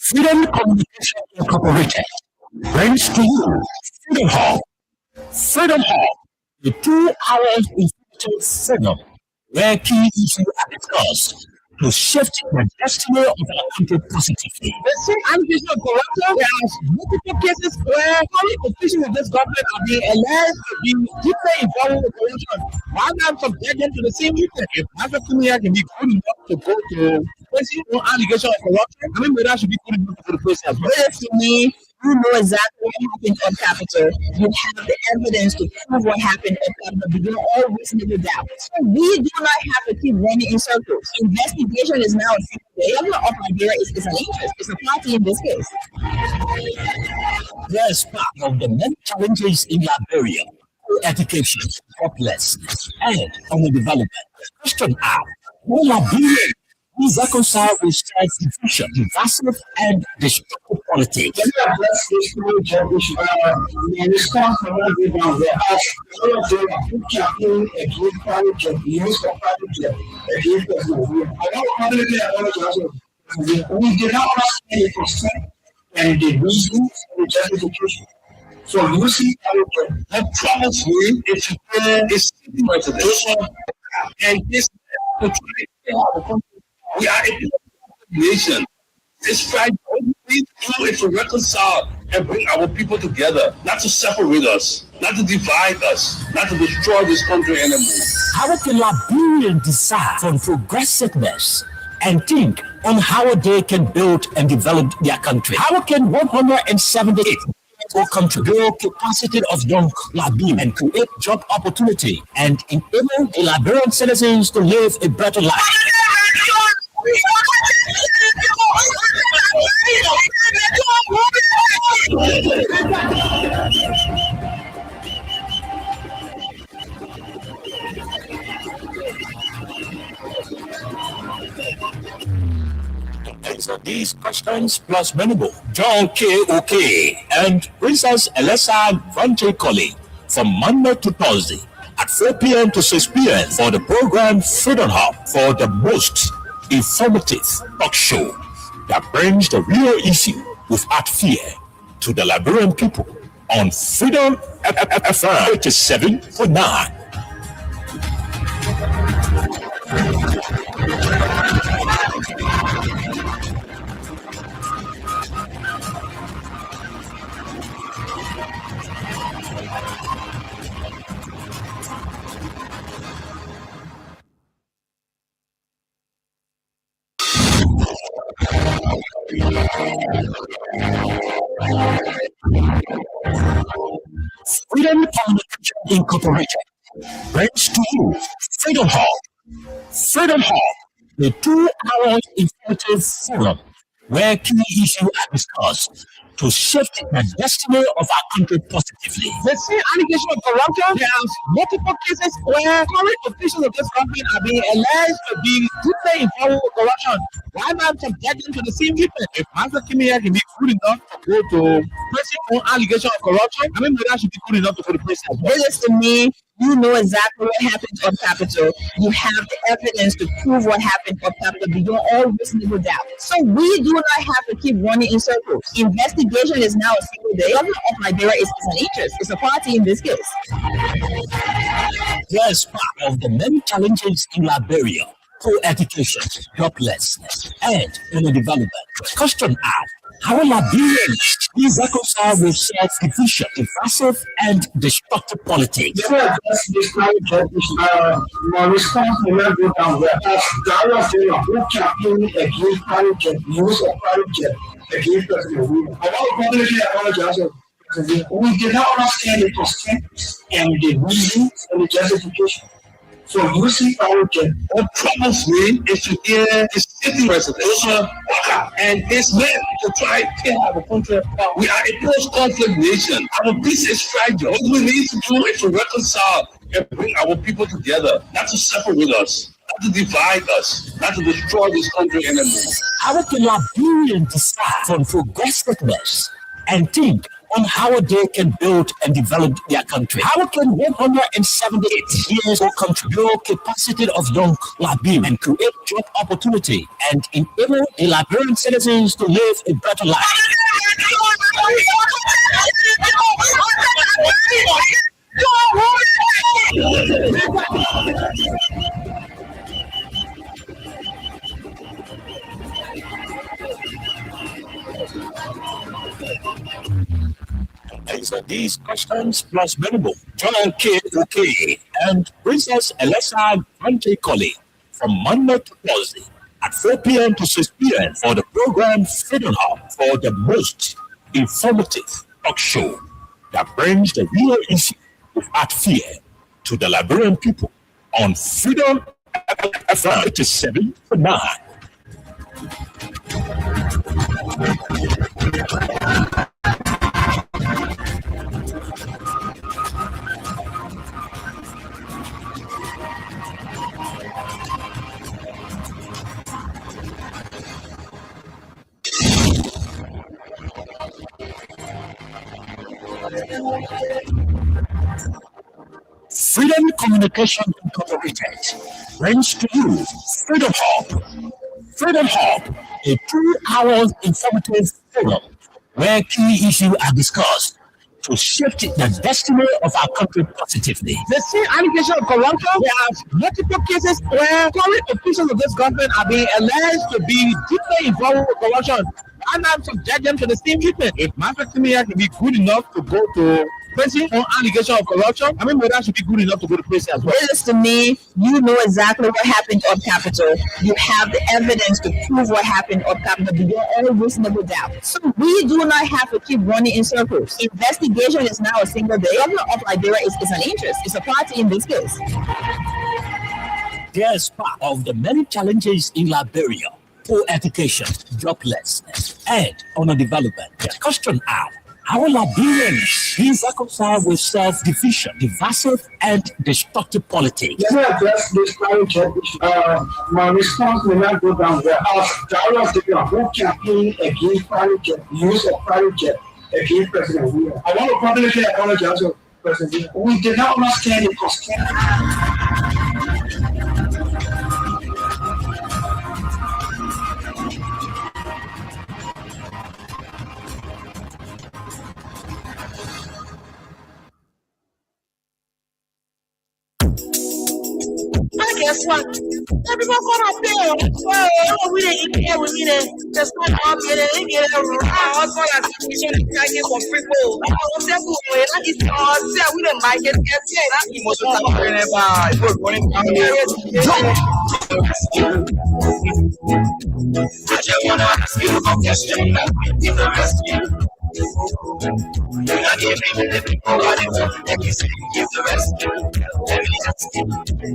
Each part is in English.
Freedom Communication Incorporated brings to you Freedom Hall. Freedom Hall, the 2 hour informative forum where key issues are discussed to shift the destiny of our country positively. The same allegation of corruption, there are multiple cases where public officials of this government are being alleged to be deeply involved with corruption. Why not subject them to the same treatment? If Master Kumia can be good enough to go to prison on allegation of corruption, I mean, that should be good enough to go to prison as well. To me, you know exactly what happened on Capitol. You have the evidence to prove what happened on Capitol beyond all reasonable doubt. So we do not have to keep running in circles. Investigation is now a secret. The government of Nigeria is an interest. It's a party in this case. Yes, part of the many challenges in Liberia: education, hopelessness, and underdevelopment. Question are, will Liberia be reconciled with self-division, divisive, and destructive politics? We did not understand the consent and the reason and the justification. So you see, the promise we is sitting right today. And this we are a nation. This fight we do is to reconcile and bring our people together, not to separate us, not to divide us, not to destroy this country anymore. How can Liberians decide on progressiveness and think on how they can build and develop their country? How can 178 or contribute capacity of young Liberians and create job opportunity and enable the Liberian citizens to live a better life? Answer these questions plus many more. John K.O.K. and Princess Elessa Vante Colley from Monday to Thursday at 4 p.m. to 6 p.m. for the program Freedom Hub, for the most informative talk show that brings the real issue without fear to the Liberian people on Freedom FM 87.9. Freedom Communication Incorporated brings to you Freedom Hall. Freedom Hall, the 2 hour informative forum where key issues are discussed to shift the destiny of our country positively. The same allegation of corruption, there are multiple cases where current officials of this government are being alleged to be deeply involved with corruption. Why not subject them to the same treatment? If Master Kimia can be good enough to go to prison on allegation of corruption, I mean, that should be good enough to go to prison as well. To me, you know exactly what happened on Capitol. You have the evidence to prove what happened on Capitol beyond all reasonable doubt. So we do not have to keep running in circles. Investigation is now a single day. The government of Nigeria is an interest. It's a party in this case. Yes, part of the many challenges in Liberia: poor education, joblessness, and underdevelopment. Question are, how will Liberians be reconciled with self-division, divisive, and destructive politics? more responsible level down there. As who campaign against private jet, use of private jet against President William. I want to publicly apologize. We did not understand the consent and the reason and the justification. So using private jet. What troubles me is to hear the sitting president and his men to try to kill our country. We are a post-conflict nation. Our peace is fragile. What we need to do is to reconcile and bring our people together, not to separate us, not to divide us, not to destroy this country anymore. How can Liberians decide on progressiveness and think on how they can build and develop their country. How can 178 years old country build capacity of young Liberians and create job opportunity and enable the Liberian citizens to live a better life? Answer these questions plus many more. John K. Oke and Princess Elesa Franche Colley from Monday to Thursday at 4 p.m. to 6 p.m. for the program Freedom Hub for the most informative talk show that brings the real issue without fear to the Liberian people on Freedom FM 87.9. Freedom Communication Incorporated brings to you Freedom Hub. Freedom Hub, a 2-hour informative forum where key issues are discussed to shift the destiny of our country positively. The same allegation of corruption, there are multiple cases where current officials of this government are being alleged to be deeply involved with corruption. And I'm subject them to the same treatment. If Master Kimia can be good enough to go to prison on allegation of corruption, I mean, Moda should be good enough to go to prison as well. Listen to me, you know exactly what happened on Capitol. You have the evidence to prove what happened on Capitol beyond all reasonable doubt. So we do not have to keep running in circles. Investigation is now a single day. The government of Liberia is an interest. It's a party in this case. There's part of the many challenges in Liberia: poor education, joblessness, and underdevelopment. The question are, how will Liberians be reconciled with self-division, divisive, and destructive politics? Let me address this private jet issue. My response may not go down well. Daria Dibia, who campaigned against private jet, use of private jet against President William. I want to publicly apologize to President William. We did not understand the constraint. Guess what? Everyone got up there. Well, we didn't care with me then. Just not up here and get it around. I was going to teach you to get for free gold. I was there to win. I just said, we didn't buy it. That's emotional. I just want to ask you a question. In the rescue. You're not giving the people what they want. Like you say, give the rescue. Let me ask you.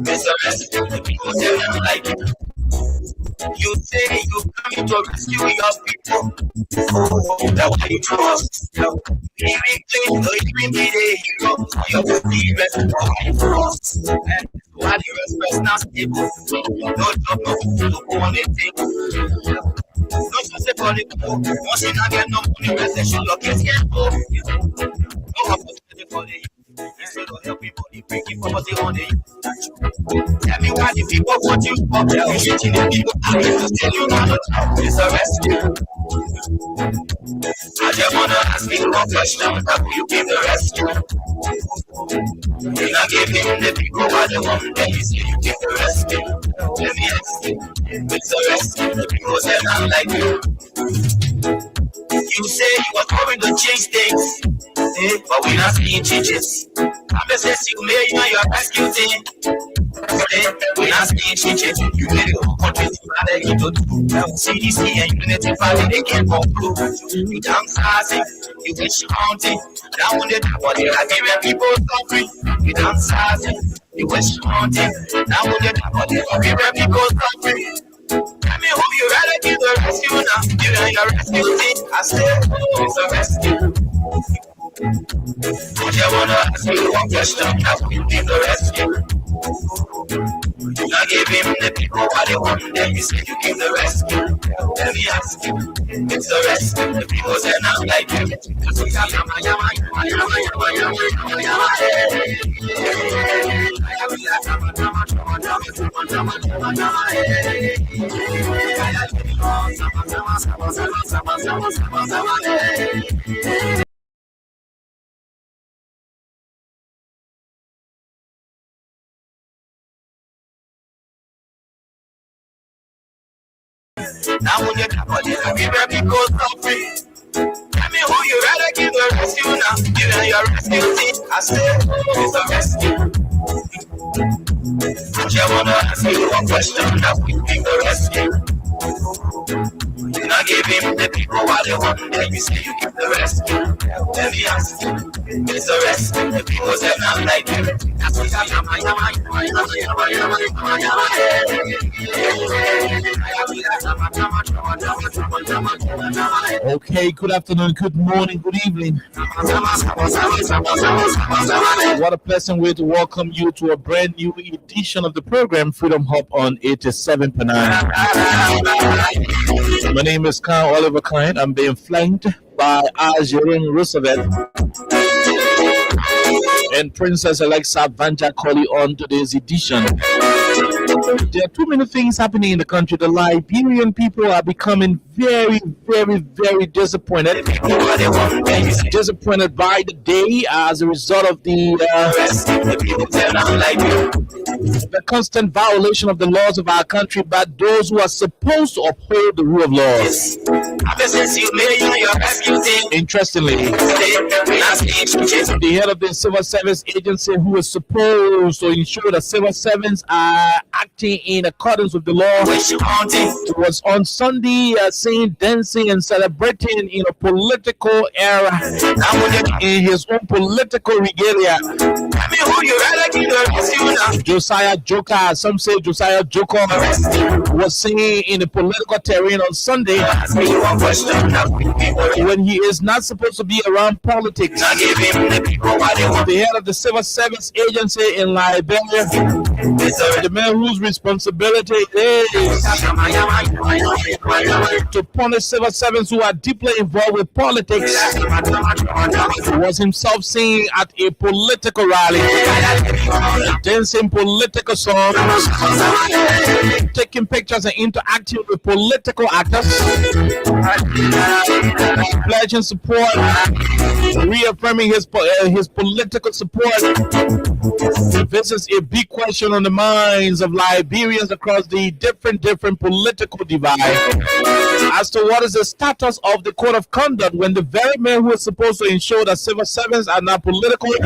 It's a rescue. The people tell them like it. You say you coming to rescue your people. Oh, that's why you trust. Everything, even be the hero. You will be rescued. And why the rest not stable? No job, no food, no anything. No say for the poor. Once you not get no money, recession, your kids get poor. No opportunity for the youth. Instead of helping body, breaking poverty on the youth. Tell me why the people want you for. You shitting the people out there to tell you not to talk. It's a rescue. I just wanna ask you one question. How will you give the rescue? You're not giving the people what they want. Then you say you give the rescue. Let me ask you. It's a rescue. The people say not like you. You say you were going to change things, but we're not seeing changes. I'm just saying you made your rescue team. We're not seeing changes. You made the whole country to do. CDC and Unity Valley, they can't conclude. You downsizing, you wish counting. Down on the top of the Liberian people suffering. You downsizing, you wish counting. Down on the top of the Liberian people suffering. Tell me who you rather give the rescue now. You and your rescue team. I said, it's a rescue. I just wanna ask you one question. How will you give the rescue? You're not not give him the people what they want. Then you say you give the rest. Let me ask you, it's the rest. The people say not like you. Now when you come on, you give people something. Tell me who you rather give the rescue now. You and your rescue team, I say it's a rescue. I just wanna ask you one question that we give the rescue. You not give him the people what they want, then you say you give the rescue. Let me ask you, it's the rescue. The people say not like you. That's what Okay, good afternoon, good morning, good evening. What a pleasant way to welcome you to a brand new edition of the program Freedom Hub on 87.9. My name is Carl Oliver Klein. I'm being flanked by Azurin Roosevelt and Princess Alexa Vanja Colley on today's edition. There are too many things happening in the country. The Liberian people are becoming very, very, very disappointed. Disappointed by the day as a result of the constant violation of the laws of our country by those who are supposed to uphold the rule of law. Interestingly, the head of the civil service agency who is supposed to ensure that civil servants are acting in accordance with the law was on Sunday saying, dancing and celebrating in a political era in his own political regalia. Josiah Joker, some say Josiah Joker, was singing in the political terrain on Sunday when he is not supposed to be around politics. The head of the civil service agency in Liberia, the man whose responsibility is to punish civil servants who are deeply involved with politics, was himself singing at a political rally, dancing political songs, taking pictures and interacting with political actors, pledging support, reaffirming his political support. This is a big question on the minds of Liberians across the different political divide as to what is the status of the code of conduct when the very man who is supposed to ensure that civil servants are not political will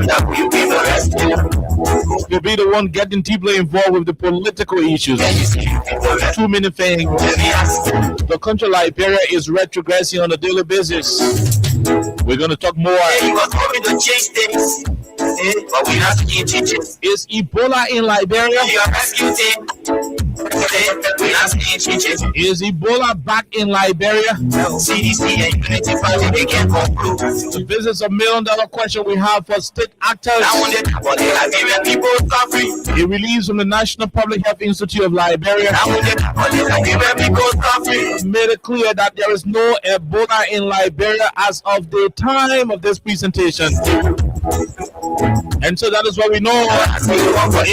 be the one getting deeply involved with the political issues. Too many things. The country of Liberia is retrogressing on a daily basis. We're going to talk more. Is Ebola in Liberia? Is Ebola back in Liberia? This is $1 million question we have for state actors. A release from the National Public Health Institute of Liberia made it clear that there is no Ebola in Liberia as of the time of this presentation. And so that is what we know.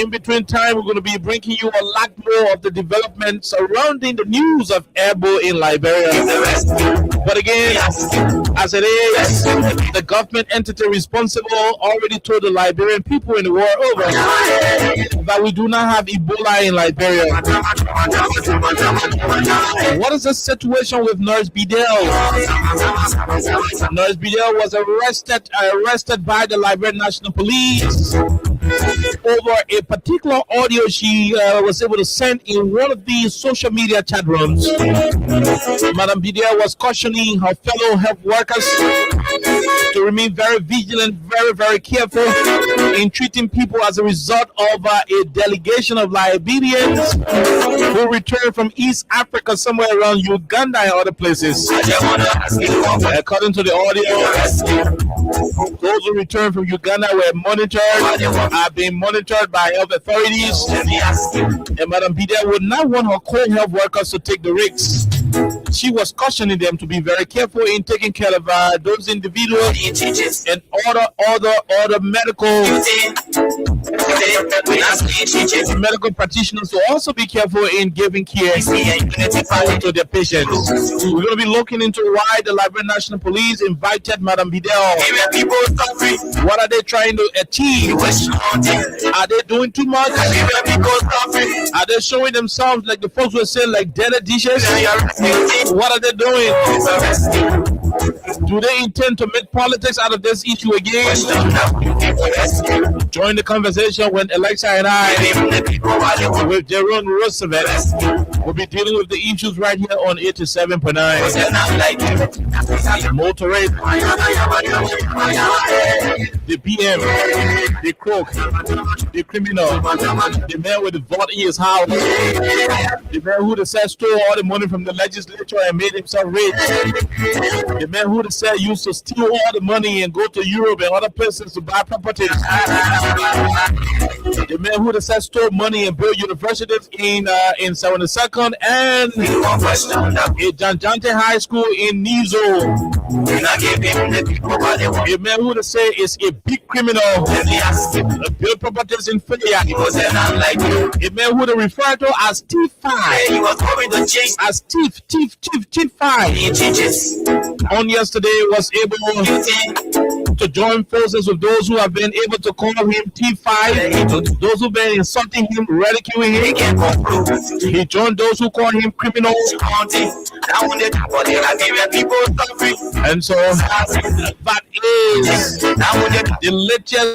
In between time, we're going to be bringing you a lot more of the developments surrounding the news of Ebola in Liberia. But again, as it is, the government entity responsible already told the Liberian people in the world over that we do not have Ebola in Liberia. What is the situation with Nurse Bidel? Nurse Bidel was arrested by the Liberian National Police over a particular audio she was able to send in one of these social media chat rooms. Madam Bidel was cautioning her fellow health workers to remain very vigilant, very, very careful in treating people as a result of a delegation of Liberians who returned from East Africa, somewhere around Uganda and other places. According to the audio, those who returned from Uganda were monitored, are being monitored by health authorities, and Madam Bidel would not want her co-health workers to take the risks. She was cautioning them to be very careful in taking care of those individuals and other medical practitioners to also be careful in giving care to their patients. We're going to be looking into why the Liberian National Police invited Madam Bidel. What are they trying to achieve? Are they doing too much? Are they showing themselves like the folks were saying, like dead dishes? What are they doing? Do they intend to make politics out of this issue again? Join the conversation when Alexa and I, with Jerome Roosevelt, will be dealing with the issues right here on 87.9. Motorade, the PM, the crook, the criminal, the man with the vault in his house, the man who said stole all the money from the legislature and made himself rich, the man who said used to steal all the money and go to Europe and other places to buy properties, the man who said stole money and built universities in 72nd and a Janjante High School in Nizo. A man who say is a big criminal, built properties in Philly. A man who they refer to as T5, as T5. On yesterday was able to join forces with those who have been able to call him T5, those who've been insulting him, ridiculing him. He joined those who call him criminals. And so that is the latest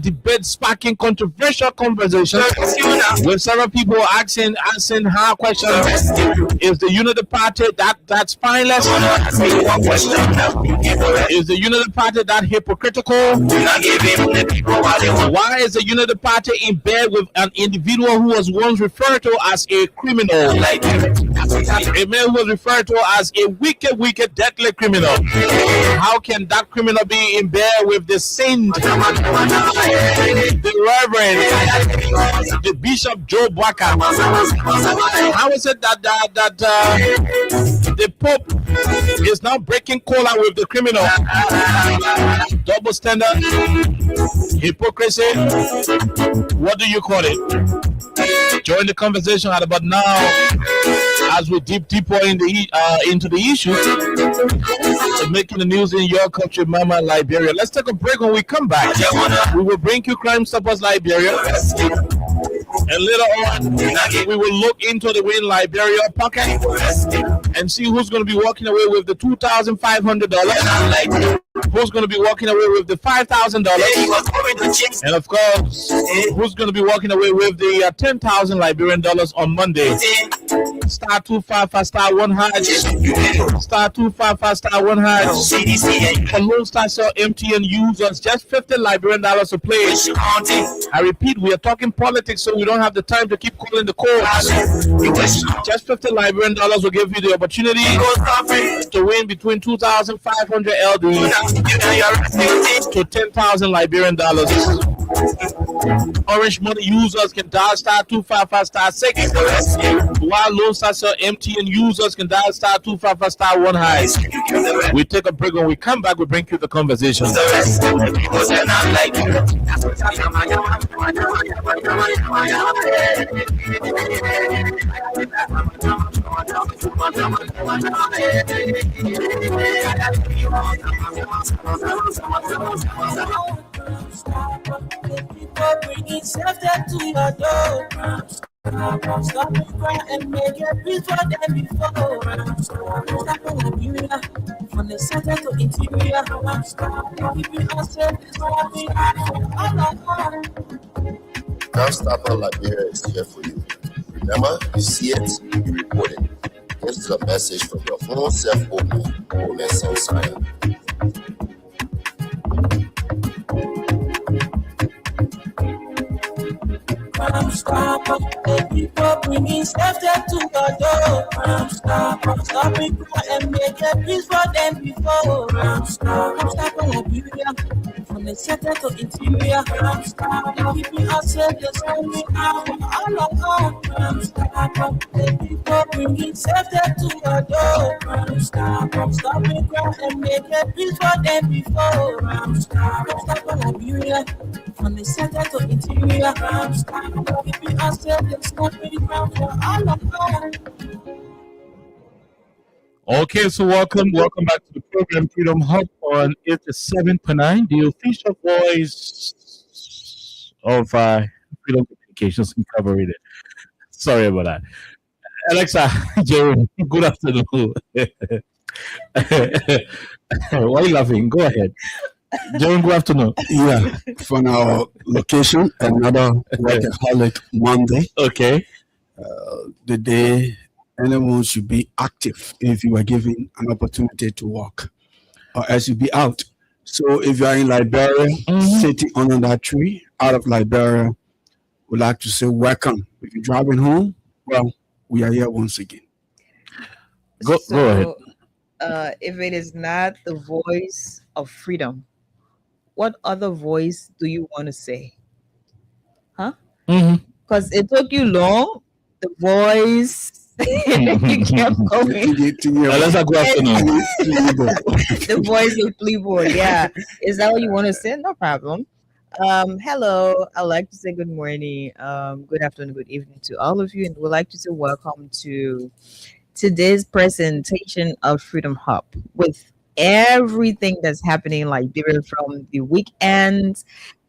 debate sparking controversial conversation with several people asking her question: is the Unity Party that's spineless? Is the Unity Party that hypocritical? Why is the Unity Party in bed with an individual who was once referred to as a criminal? A man who was referred to as a wicked, deadly criminal. How can that criminal be in bed with the saint, the reverend, the Bishop Joe Baka? How is it that the Pope is now breaking cola with the criminal? Double standard, hypocrisy. What do you call it? Join the conversation at about now as we dip deeper in into the issues of making the news in your country, Mama, Liberia. Let's take a break. When we come back, we will bring you Crime Stoppers Liberia. And later on, we will look into the Win Liberia pocket and see who's going to be walking away with the $2,500. Who's going to be walking away with the $5,000? And of course, who's going to be walking away with the 10,000 Liberian dollars on Monday? Star 255 star 1 hash. Star 255 star 1 hash. For Lone Star Cell MTN users, just 50 Liberian dollars to play. I repeat, we are talking politics, so we don't have the time to keep calling the courts. Just 50 Liberian dollars will give you the opportunity to win between 2,500 LD to 10,000 Liberian dollars. Orange Money users can dial star 255 star 6, while Lone Star Cell MTN users can dial star 255 star 1 high. We take a break. When we come back, we bring you the conversation. Bringing self-death to your door. Stop the cry and make it peace for them before. Stop Liberia from the center to interior. Keeping us safe is what we are. Crime Stopper Liberia is here for you. Remember, you see it, you report it. This is a message from your own self-open Self-Sign. The people bringing safety to your door. Stopping crime and make a peace for them before. Stop Liberia from the center to interior. The people are safe, they're coming out all along. The people bringing safety to your door. Stopping crime and make a peace for them before. Stop Liberia from the center to interior. The people are safe, they're coming out all along. Okay, so welcome back to the program Freedom Hub on 87.9, the official voice of Freedom Communications Incorporated. Sorry about that. Alexa, Jerry, good afternoon. Why are you laughing? Go ahead. Jerry, good afternoon. Yeah, from our location, another workaholic Monday. Okay. The day anyone should be active if you are given an opportunity to work, or else you'll be out. So if you are in Liberia, sitting under that tree, out of Liberia, we'd like to say welcome. If you're driving home, well, we are here once again. Go ahead. If it is not the voice of freedom, what other voice do you want to say? Huh? Because it took you long. The voice you kept going. Let's go afternoon. The voice of Playboy. Yeah. Is that what you want to say? No problem. Hello. I'd like to say good morning, good afternoon, good evening to all of you, and we'd like to say welcome to today's presentation of Freedom Hub with everything that's happening in Liberia from the weekend.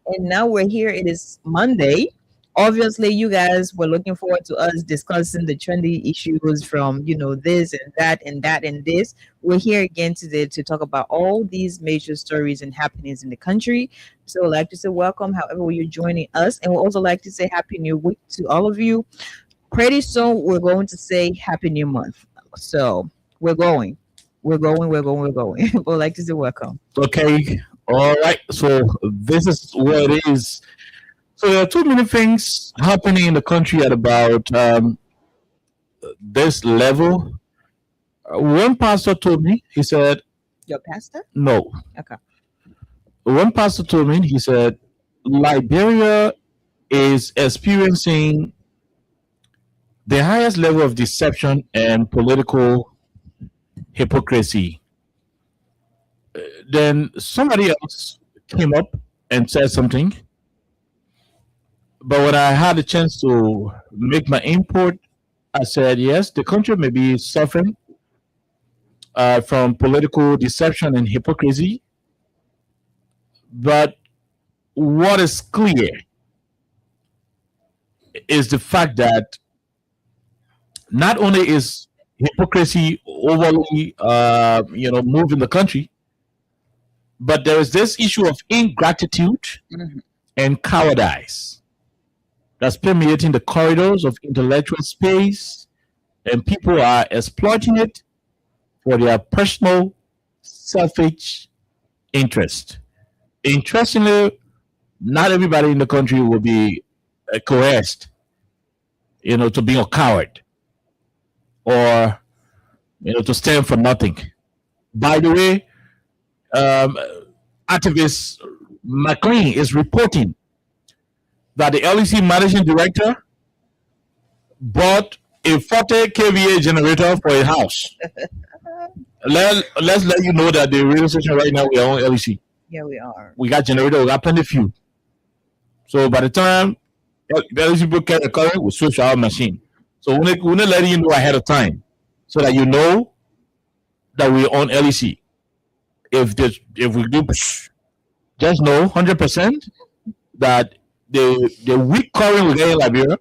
And now we're here. It is Monday. Obviously, you guys were looking forward to us discussing the trendy issues from, this and that and that and this. We're here again today to talk about all these major stories and happenings in the country. So I'd like to say welcome, however you're joining us. And we'd also like to say Happy New Week to all of you. Pretty soon, we're going to say Happy New Month. So we're going. We'd like to say welcome. Okay. All right. So this is where it is. So there are too many things happening in the country at about this level. One pastor told me, he said... Your pastor? No. Okay. One pastor told me, he said, Liberia is experiencing the highest level of deception and political hypocrisy. Then somebody else came up and said something. But when I had a chance to make my input, I said, yes, the country may be suffering from political deception and hypocrisy. But what is clear is the fact that not only is hypocrisy overly, moving the country, but there is this issue of ingratitude and cowardice that's permeating the corridors of intellectual space, and people are exploiting it for their personal, selfish interest. Interestingly, not everybody in the country will be coerced, to be a coward or, to stand for nothing. By the way, activist McLean is reporting that the LEC managing director bought a 40 kVA generator for a house. Let's let you know that the radio station right now, we are on LEC. Yeah, we are. We got generator, we got plenty of fuel. So by the time the LEC people carry the current, we switch our machine. So we're not letting you know ahead of time so that you know that we're on LEC. If we do, just know 100% that the weak current we get in Liberia,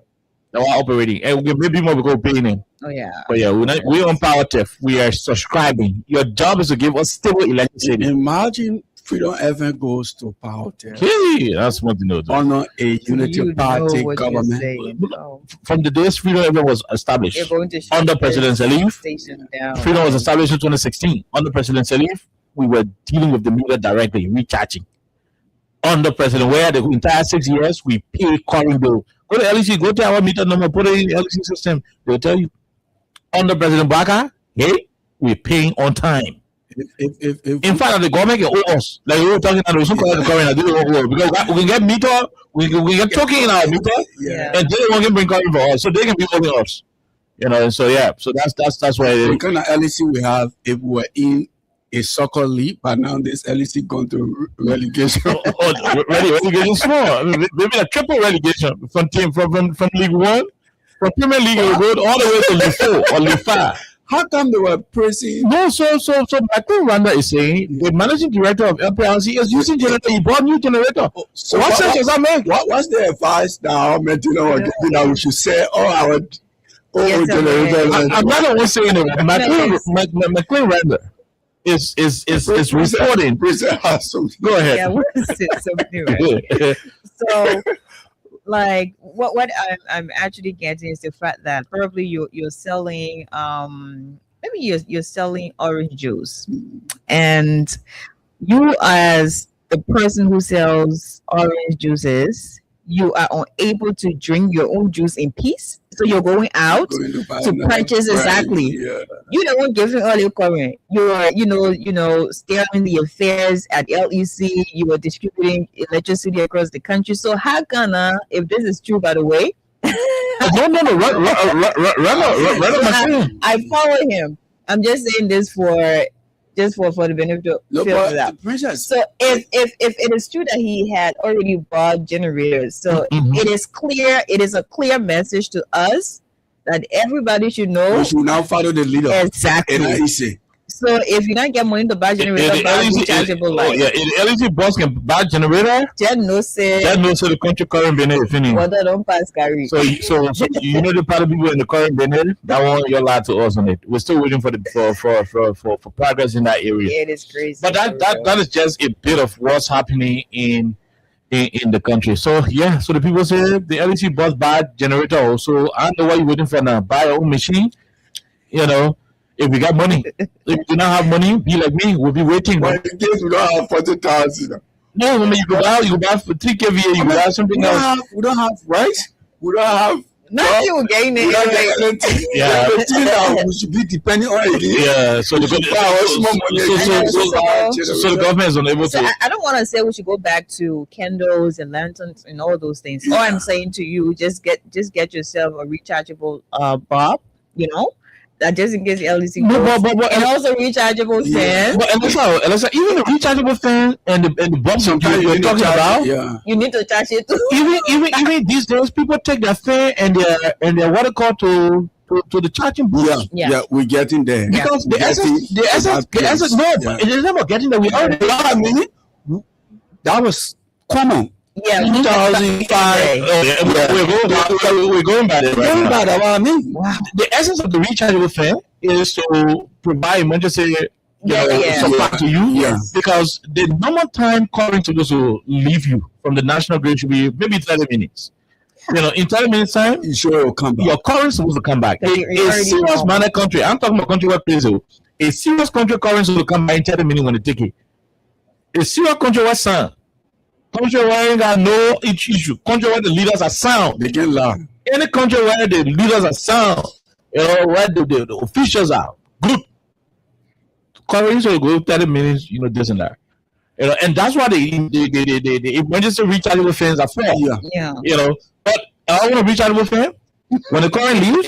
that we're operating, and maybe more because we're paying in. Oh yeah. But yeah, we're on Power Theft. We are subscribing. Your job is to give us stable electricity. Imagine Freedom ever goes to Power Theft. Hey, that's what you know. Honor a unity party government. From the days Freedom ever was established under President Salif, Freedom was established in 2016. Under President Salif, we were dealing with the media directly, recharging. under President Ware, the entire 6 years, we pay current bill. Go to LEC, go to our meter number, put it in the LEC system. They'll tell you, under President Baka, hey, we're paying on time. If In fact, the government can owe us. Like we were talking about, we call the current, because we can get meter, we can token in our meter, and they won't bring current for us, so they can be owing us. You know, so yeah, so that's why the kind of LEC we have, if we're in a soccer league, but now this LEC gone to relegation. Relegation small. Maybe a triple relegation from League One, from Premier League, we go all the way to League 4 or League 5. How come they were praising? No, so Michael Randa is saying the managing director of LPRC is using generator. He bought new generator. So what sense does that make? What's the advice now, Metino, that we should say our generator? I'm not the one saying it. McLean Randa is reporting. Go ahead. Yeah, what is it? Something, right? So, like, what I'm actually getting is the fact that probably you're selling maybe you're selling orange juice, and you as the person who sells orange juices, you are unable to drink your own juice in peace. So you're going out to purchase exactly. You're the one giving all your current. You are, steering the affairs at LEC. You are distributing electricity across the country. So how can if this is true, by the way? No. I follow him. I'm just saying this for the benefit of that. So if it is true that he had already bought generators, so it is a clear message to us that everybody should know. We should now follow the leader. Exactly. So if you don't get money to buy generator, buy rechargeable light. If LEC boss can buy generator, just no say the country current benefit finish. Water don't pass carry. So you know the part of people in the current benefit that one you're allowed to us on it. We're still waiting for progress in that area. Yeah, it is crazy. But that is just a bit of what's happening in the country. So yeah, so the people say the LEC boss buy generator also. I don't know why you're waiting for now. Buy your own machine. You know. If we got money, if you do not have money, be like me, we'll be waiting. But in case we don't have 40,000. No, I mean, you could buy for 3 kVA, you could buy something else. We don't have rice. We don't have. Nothing will gain it. Yeah, we should be depending on it. Yeah, so the government is unable to. I don't want to say we should go back to candles and lanterns and all those things. All I'm saying to you, just get yourself a rechargeable bulb, that just in case the LEC goes, and also rechargeable fan. But Alexa, even the rechargeable fan and the bulbs you're talking about, you need to charge it too. Even these days, people take their fan and their water cord to the charging booth. Yeah, we're getting there. Because the essence, it is never getting there. We already that was common. Yeah, 2005. We're going by that right now. Wow. The essence of the rechargeable fan is to provide emergency supply to you, because the normal time current supposed to leave you from the national grid should be maybe 30 minutes. In 30 minutes time, sure it will come back. Your current is supposed to come back. A serious manner country. I'm talking about country where plays a serious country current will come back in 30 minutes when they take it. A serious country where sound. Country where ain't got no issue. Country where the leaders are sound. They get loud. Any country where the leaders are sound, where the officials are good. Current will go 30 minutes, this and that. And that's why the emergency rechargeable fans are for. Yeah. But I want a rechargeable fan. When the current leaves,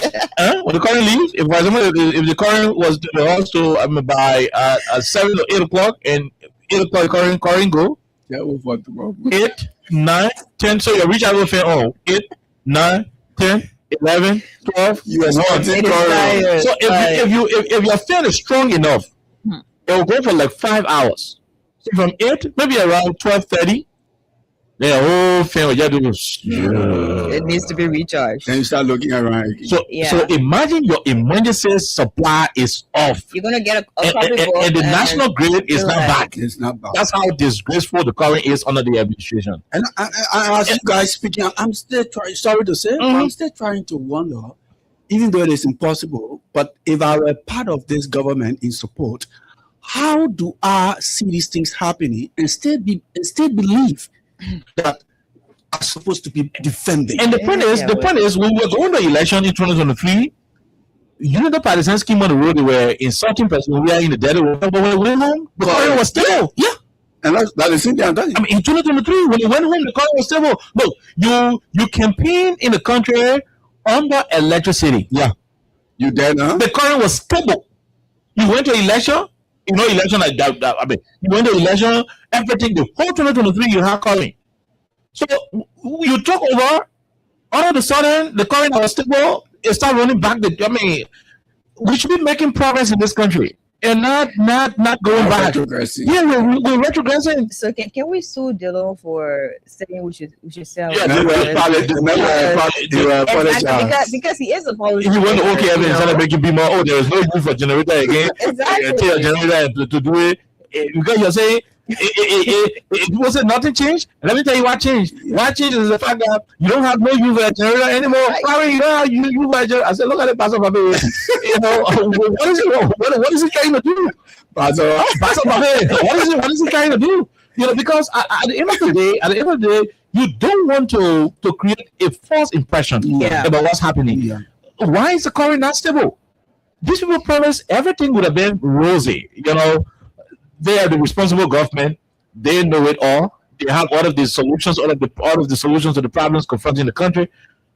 if for example, if the current was also by 7 or 8 o'clock, and 8 o'clock the current go. 8, 9, 10. So your rechargeable fan 8, 9, 10, 11, 12. You are so if your fan is strong enough, it will go for like 5 hours. So from 8, maybe around 12:30, the whole fan will just do. It needs to be recharged. Then you start looking around. So imagine your emergency supply is off. You're gonna get a and the national grid is not back. It's not back. That's how disgraceful the current is under the administration. And as you guys speaking, I'm still trying. Sorry to say, I'm still trying to wonder, even though it is impossible. But if I were part of this government in support, how do I see these things happening and still believe that are supposed to be defending. And the point is, when we were going to election in 2023, you know the partisan scheme on the road, they were insulting person. We are in the dead of but when we went home, the current was stable. Yeah. And that's the thing they are doing. I mean, in 2023, when you went home, the current was stable. Look, you campaign in the country under electricity. Yeah. You there now? The current was stable. You went to election, election like that. I mean, you went to election, everything, the whole 2023, you had current. So you took over, all of a sudden, the current was stable, it started running back. We should be making progress in this country and not going back. Retrogressing. Yeah, we're retrogressing. So can we sue Dillon for saying we should sell? Yeah, because he is a politician. He went to OKM and started making people more. There is no use for generator again. Exactly. Tell your generator to do it because you're saying. It wasn't nothing changed. Let me tell you what changed. What changed is the fact that you don't have no UV generator anymore. Right. You don't have UV generator. I said, look at the Pastor Babe. What is he trying to do? Pastor Babe. What is he trying to do? Because at the end of the day, you don't want to create a false impression about what's happening. Yeah. Why is the current not stable? These people promised everything would have been rosy. They are the responsible government. They know it all. They have all of the solutions, all of the solutions to the problems confronting the country.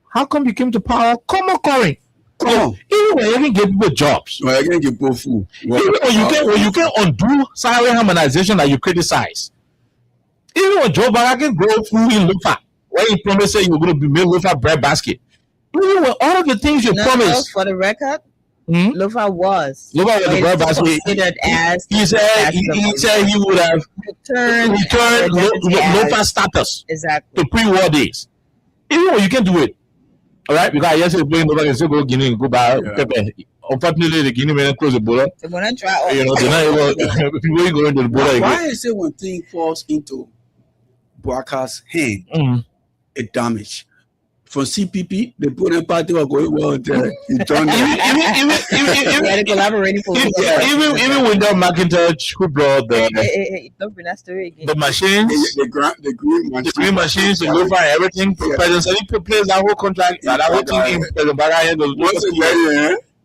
How come you came to power? Come on, Corey. Even when you can give people jobs. Well, you can give people food. Even when you can undo salary harmonization that you criticize. Even when Joe Biden grow food in Lufa, when he promised you're going to be made Lufa bread basket. Even when all of the things you promised. For the record, Lofa was the bread basket. Considered as he said he would have returned Lofa status to pre-war days. Even when you can do it, all right? Because yesterday playing Lofa can still go Guinea and go back. Unfortunately, the Guinea men close the border. They're gonna try. They're not able. People go into the border. Why is it when thing falls into Bouakar's hand, it damage? From CPP, the Putin party were going well there. Even with the McIntosh who brought the machines, the green machines, the Lufa, everything. President Sadiq plays that whole contract, that whole thing.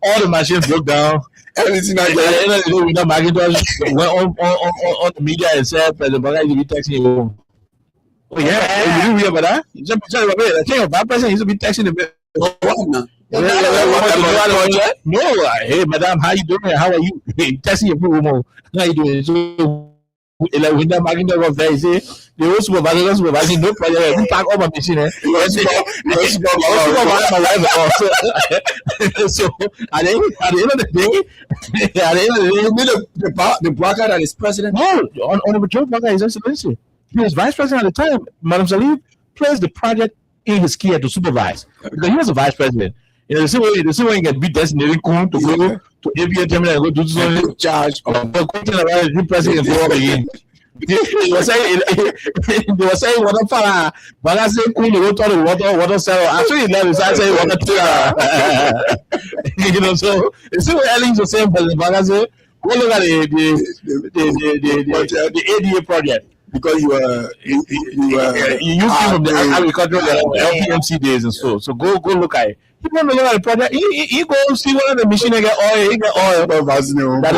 All the machines broke down. Everything with the McIntosh went on the media and said President Bagaya will be texting you. Oh yeah, you hear about that? I think a bad person used to be texting the no, hey madam, how you doing? How are you? Texting your people, how you doing? So like when that marketing was there, say the whole supervisor, no problem. We pack all my machine. So at the end of the day, the Bouakar that is president. No, on Joe Bouakar is excellency. He was vice president at the time. Madam Salif placed the project in his care to supervise because he was a vice president. The same way you can be designated to go to ABA terminal and go do something charge of the president and go up again. They were saying what for but I say cool to go to the water cell. Actually now I say water so the same way Ellings was saying President Bagasse, go look at the ADA project. Because you used from the agricultural LPMC days and so go look at it. He want to look at the project. He go see one of the machine get oil. He get oil. That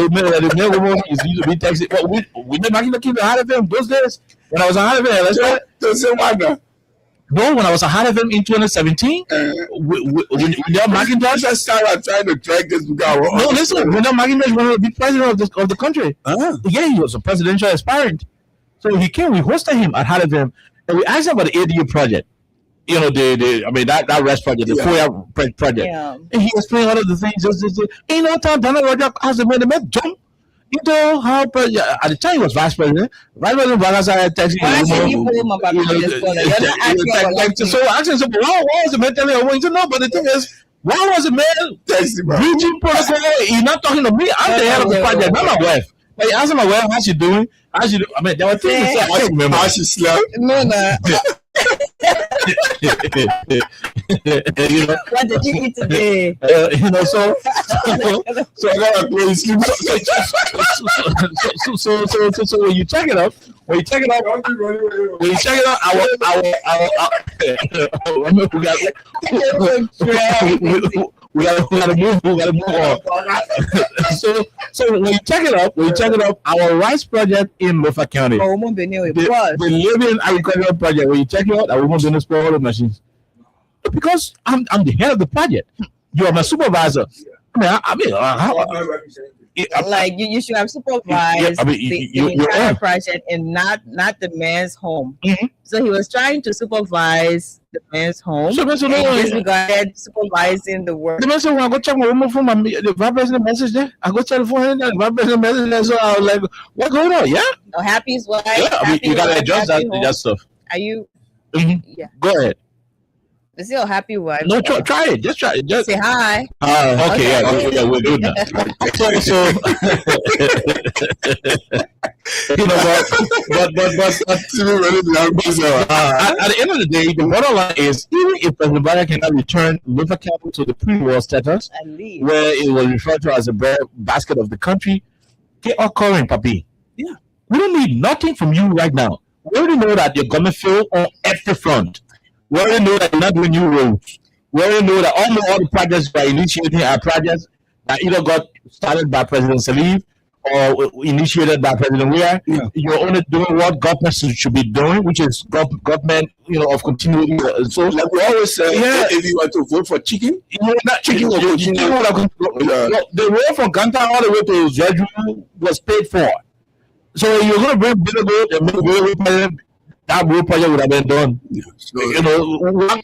is used to be taxed. But we never actually keep ahead of him those days. When I was ahead of him, no, when I was ahead of him in 2017, Wendell McIntosh started trying to drag this guy. No, listen, Wendell McIntosh wanted to be president of the country. Yeah, he was a presidential aspirant. So he came, we hosted him at Harlem, and we asked him about the ADU project. That rest project, the FOIA project. Yeah. And he explained all of the things. Time Donald Roger has made jump into how at the time he was vice president. Vice President Bagasse texting him. So I asked him, why was the man telling him? He said, no, but the thing is, why was the man breaching protocol? He's not talking to me. I'm the head of the project, not my wife. Like, ask my wife how she doing. There were things to say. I don't remember how she slept. No. What did you eat today? So I got to sleep. So when you check it up, when you check it out, we gotta move on. so when you check it up, our rice project in Lofa County, the living agricultural project. When you check it out, I won't do spoil all the machines because I'm the head of the project. You are my supervisor. Like you should have supervised the entire project and not the man's home. So he was trying to supervise the man's home. So and disregarded supervising the work. The man said, "When I go check my woman phone, the vibrating message there. I go tell the phone the vibrating message there." So I was like, "What's going on?" Yeah. No, Happy's wife. Yeah, you gotta adjust that stuff. Are you? Yeah. Go ahead. Is your happy wife? No, try it. Just try it. Just say hi. Okay, yeah, we're good now. So you know, but at the end of the day, the bottom line is even if President Biden cannot return Lofa County to the pre-war status, where it was referred to as the bread basket of the country, they are calling, Papi. Yeah, we don't need nothing from you right now. We already know that your government failed on every front. We already know that you're not doing new roads. We already know that all the projects we're initiating are projects that either got started by President Salif or initiated by President Weah. Yeah. You're only doing what government should be doing, which is government, of continuity. So, like we always say, if you want to vote for chicken, chicken will continue. The road from Ganta all the way to Jeju was paid for. So you're going to bring Bill and make President. That road project would have been done. Yeah. So,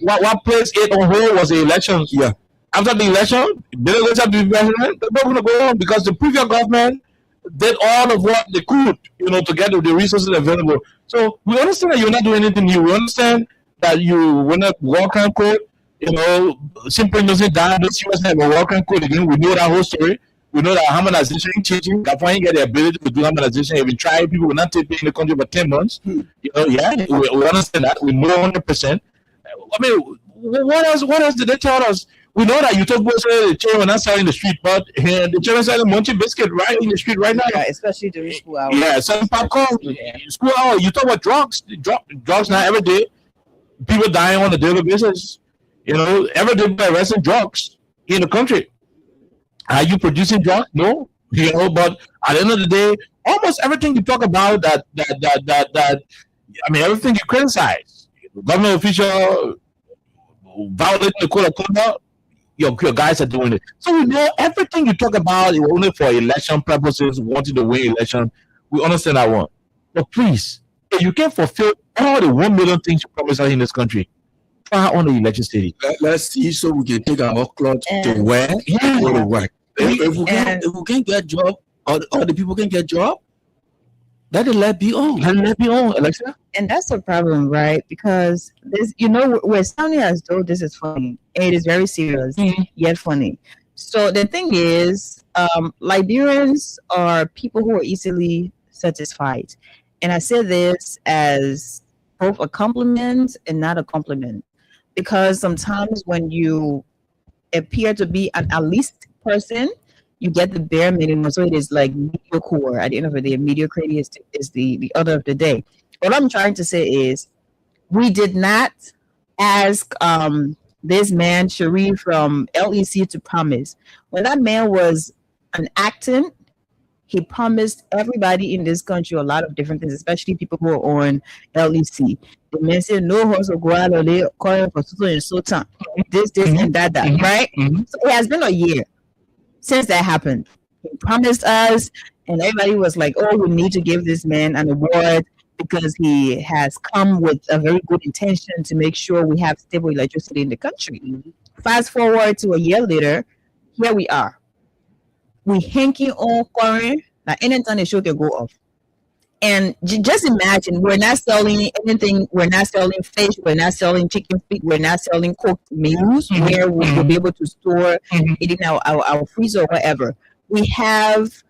what place it on hold was the elections. Yeah. After the election, they don't have to be president. They're not going to go on because the previous government did all of what they could, to get the resources available. So we understand that you're not doing anything new. We understand that you want to work on code. Simply doesn't die. Don't seriously have a work on code again. We know that whole story. We know that harmonization is changing. That's why you get the ability to do harmonization. If we try, people will not take in the country for 10 months. We understand that. We know 100%. I mean, what else did they tell us? We know that you talk about the children are not selling the street, but the children selling Monty biscuit right in the street right now. Yeah, especially during school hours. Yeah, selling popcorn. School hours. You talk about drugs. Drugs now every day. People dying on a daily basis. Every day by arresting drugs in the country. Are you producing drugs? No. But at the end of the day, almost everything you talk about everything you criticize, government official violating the code of conduct, your guys are doing it. So we know everything you talk about is only for election purposes, wanting to win election. We understand that one. But please, if you can fulfill all the 1 million things you promised us in this country, try on the election stage. Let's see so we can take our clothes to wear and go to work. If we can get job, all the people can get job, let be on. Let be on, Alexa. And that's the problem, right? Because this, we're sounding as though this is funny. It is very serious, yet funny. So the thing is, Liberians are people who are easily satisfied. And I say this as both a compliment and not a compliment. Because sometimes when you appear to be an at least person, you get the bare minimum. So it is like mediocre. At the end of the day, mediocrity is the order of the day. What I'm trying to say is we did not ask this man, Sharif from LEC, to promise. When that man was an actant, he promised everybody in this country a lot of different things, especially people who are on LEC. The man said, no horse will go out or they calling for so time. This, and that, right? So it has been a year since that happened. He promised us, and everybody was like, oh, we need to give this man an award because he has come with a very good intention to make sure we have stable electricity in the country. Fast forward to a year later, here we are. We hanking on current, like anytime the show can go off. And just imagine, we're not selling anything. We're not selling fish. We're not selling chicken feet. We're not selling cooked meals where we will be able to store it in our freezer or whatever. We have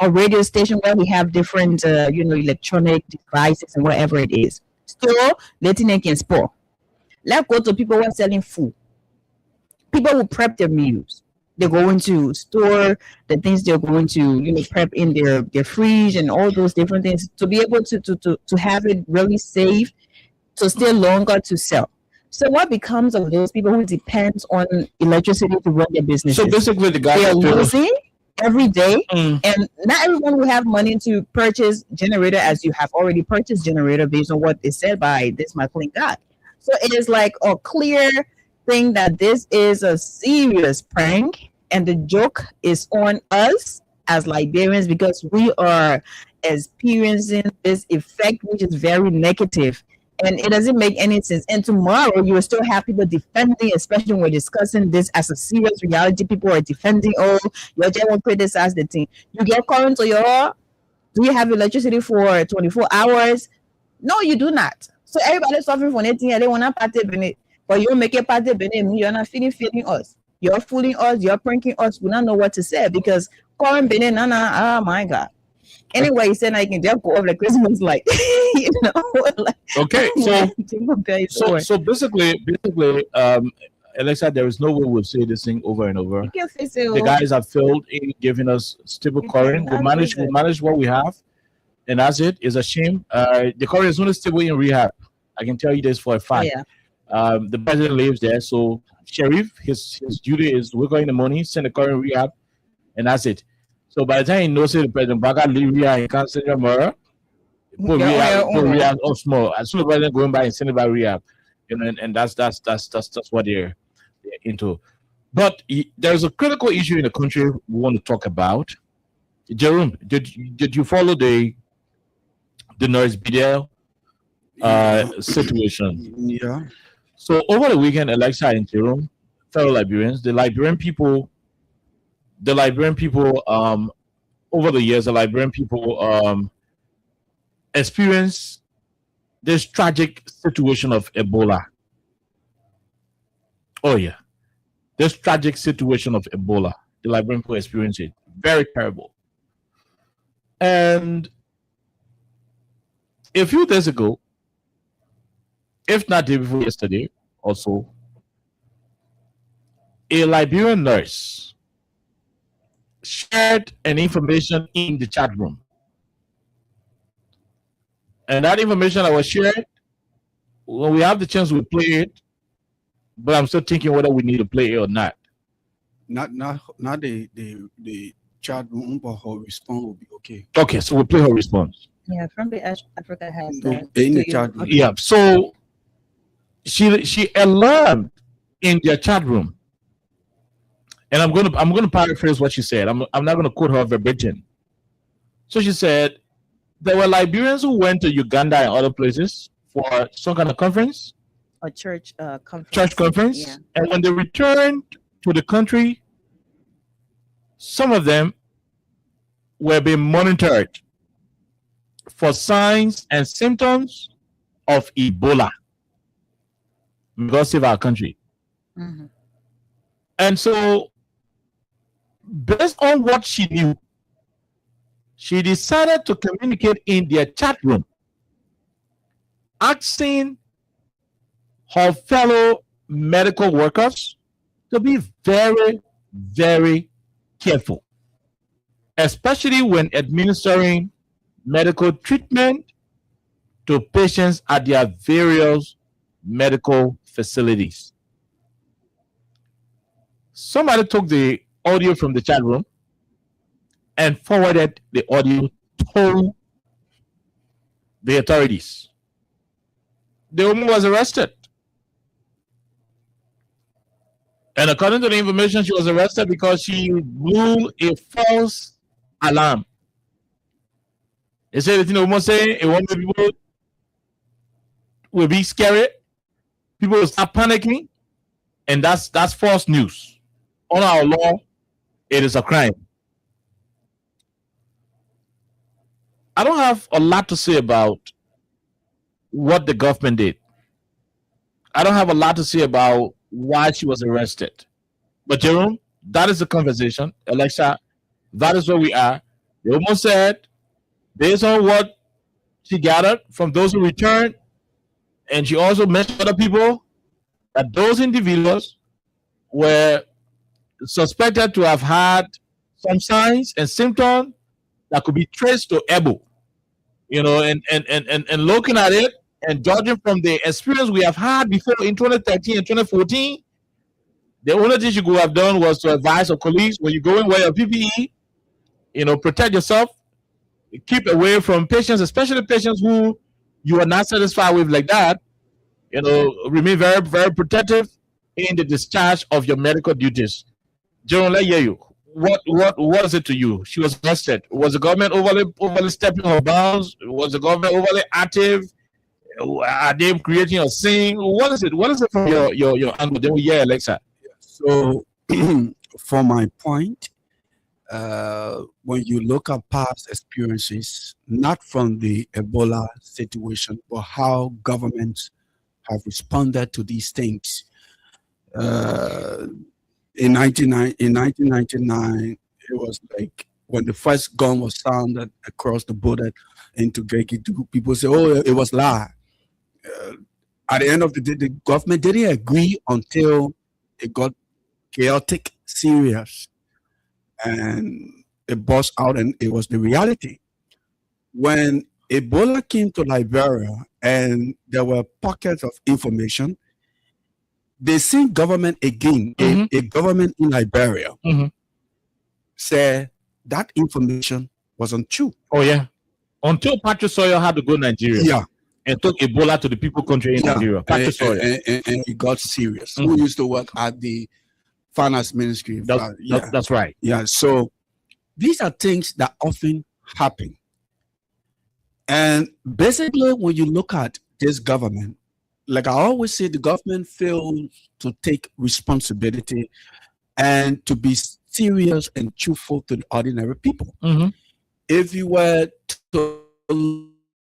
a radio station where we have different, electronic devices and whatever it is. Still, letting it can spoil. Let's go to people who are selling food. People who prep their meals. they're going to store, the things they're going to, prep in their fridge and all those different things to be able to have it really safe to stay longer to sell. So what becomes of those people who depends on electricity to run their businesses? So basically, the guy They're losing every day, Mm. and not everyone will have money to purchase generator as you have already purchased generator based on what is said by this McLean guy. So it is like a clear thing that this is a serious prank, and the joke is on us as Liberians because we are experiencing this effect, which is very negative. And it doesn't make any sense. And tomorrow you will still have people defending, especially when we're discussing this as a serious reality. People are defending, oh, your just won't criticize the thing. You get current to your, do you have electricity for 24 hours? No, you do not. So everybody's suffering from anything and they want to party in it. But you make a party in it, you're not feeding us. You're fooling us, you're pranking us. We don't know what to say because current Benin, oh my God. Anyway, he said I can just go over the Christmas like like, Okay, so so basically, Alexa, there is no way we'll say this thing over and over. you can fix it. The guys have failed in giving us stable current. We manage what we have, and that's it. It's a shame. The current is only stable in rehab. I can tell you this for a fact. Yeah. The president lives there, so Sheriff, his duty is wake up in the morning, send the current rehab, and that's it. So by the time he knows it, the president Baga leave rehab, he can't send your mother. Put rehab or small. As soon as the president going by and send it by rehab, and that's what they're into. But there's a critical issue in the country we want to talk about. Jerome, did you follow the Norris Bidel situation? Yeah. So over the weekend, Alexa and Jerome, fellow Liberians, the Liberian people, over the years, the Liberian people experienced this tragic situation of Ebola. Oh yeah, this tragic situation of Ebola. The Liberian people experienced it. Very terrible. And a few days ago, if not day before yesterday, also, a Liberian nurse shared an information in the chat room. And that information that was shared, when we have the chance, we'll play it. But I'm still thinking whether we need to play it or not. Not the chat room, but her response will be okay. Okay, so we'll play her response. Yeah, from the Africa has So, that. in the chat room. Yeah, so she alarmed in their chat room. And I'm gonna paraphrase what she said. I'm not gonna quote her verbatim. So she said there were Liberians who went to Uganda and other places for some kind of conference, A church conference. church conference, Yeah. and when they returned to the country, some of them were being monitored for signs and symptoms of Ebola. God save our country. Mm-hmm. And so, based on what she knew, she decided to communicate in their chat room, asking her fellow medical workers to be very, very careful, especially when administering medical treatment to patients at their various medical facilities. Somebody took the audio from the chat room and forwarded the audio to the authorities. The woman was arrested. And according to the information, she was arrested because she blew a false alarm. They said the woman saying it won't make people will be scared. People will start panicking, and that's false news. On our law, it is a crime. I don't have a lot to say about what the government did. I don't have a lot to say about why she was arrested. But Jerome, that is the conversation. Alexa, that is where we are. The woman said, based on what she gathered from those who returned, and she also mentioned other people, that those individuals were suspected to have had some signs and symptoms that could be traced to Ebola. And looking at it and judging from the experience we have had before in 2013 and 2014, the only thing you could have done was to advise your colleagues when you go in, wear your PPE, protect yourself, keep away from patients, especially patients who you are not satisfied with like that. Remain very, very protective in the discharge of your medical duties. General, let hear you. What is it to you? She was arrested. Was the government overly stepping her bounds? Was the government overly active? Are they creating a scene? What is it? What is it from your angle? Then we hear Alexa. So, for my point, when you look at past experiences, not from the Ebola situation, but how governments have responded to these things. In 1999, it was like when the first gun was sounded across the border into Gekidu, people say, "Oh, it was lie." At the end of the day, the government didn't agree until it got chaotic, serious, and it burst out, and it was the reality. When Ebola came to Liberia and there were pockets of information, the same government again, a government in Liberia, said that information wasn't true. Oh, yeah. Until Patrick Sawyer had to go to Nigeria. Yeah. And took Ebola to the people country in Nigeria. Patrick Sawyer. And it got serious. Who used to work at the finance ministry. That's right. Yeah. So these are things that often happen. And basically, when you look at this government, like I always say, the government fails to take responsibility and to be serious and truthful to the ordinary people. If you were to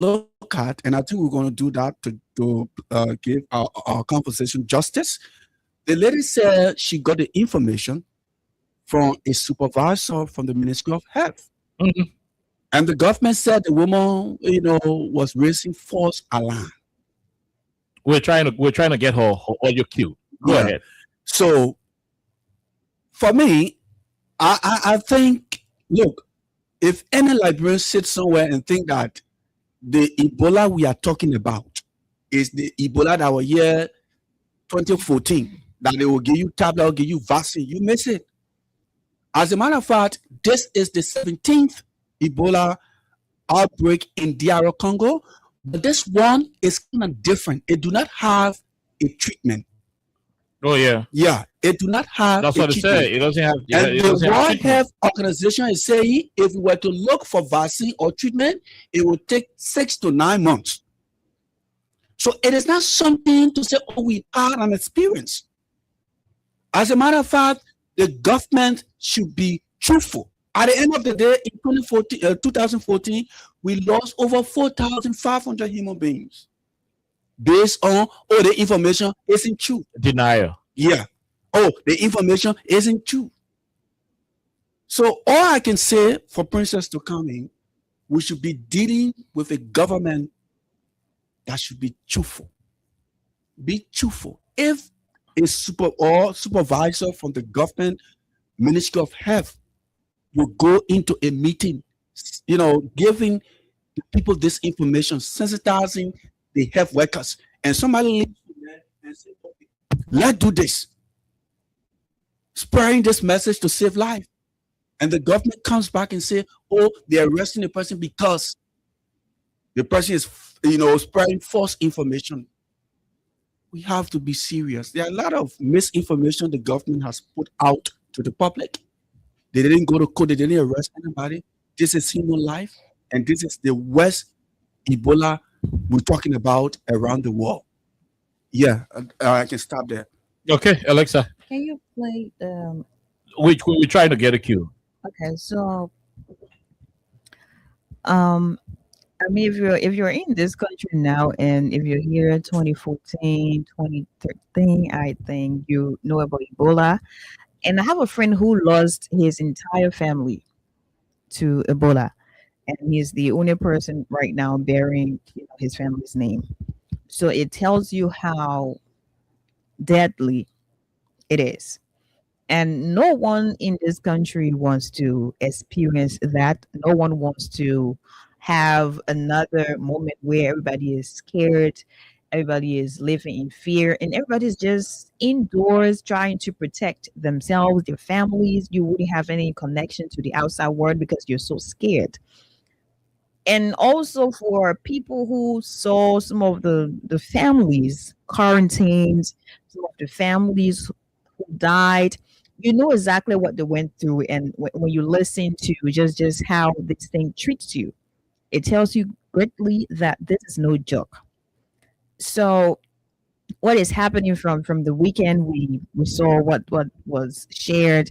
look at, and I think we're going to do that to give our conversation justice, the lady said she got the information from a supervisor from the Ministry of Health. And the government said the woman, was raising false alarm. We're trying to get her audio cue. Go ahead. So for me, I think, look, if any Liberian sits somewhere and think that the Ebola we are talking about is the Ebola that was here 2014, that they will give you tablet, will give you vaccine, you miss it. As a matter of fact, this is the 17th Ebola outbreak in DR Congo, but this one is kind of different. It do not have a treatment. Oh yeah, yeah. It do not have. That's what it said. It doesn't have. Yeah, and the World Health Organization is saying if we were to look for vaccine or treatment, it would take 6 to 9 months. So it is not something to say, oh, we had an experience. As a matter of fact, the government should be truthful. At the end of the day, in 2014, we lost over 4,500 human beings based on, the information isn't true. Denial. Yeah. Oh, the information isn't true. So all I can say for Princess to come in, we should be dealing with a government that should be truthful. Be truthful. If a supervisor from the government Ministry of Health will go into a meeting, giving the people this information, sensitizing the health workers, and somebody leaves there and say, okay, let's do this. Spreading this message to save life. And the government comes back and say, oh, they're arresting the person because the person is, spreading false information. We have to be serious. There are a lot of misinformation the government has put out to the public. They didn't go to court. They didn't arrest anybody. This is human life. And this is the worst Ebola we're talking about around the world. Yeah, I can stop there. Okay, Alexa. Can you play the... We're trying to get a cue. Okay, so... if you're in this country now, and if you're here in 2014, 2013, I think you know about Ebola. And I have a friend who lost his entire family to Ebola, and he's the only person right now bearing his family's name. So it tells you how deadly it is. And no one in this country wants to experience that. No one wants to have another moment where everybody is scared, everybody is living in fear, and everybody's just indoors trying to protect themselves, their families. You wouldn't have any connection to the outside world because you're so scared. And also for people who saw some of the families quarantined, some of the families who died, you know exactly what they went through. And when you listen to just how this thing treats you, it tells you greatly that this is no joke. So what is happening from the weekend, we saw what was shared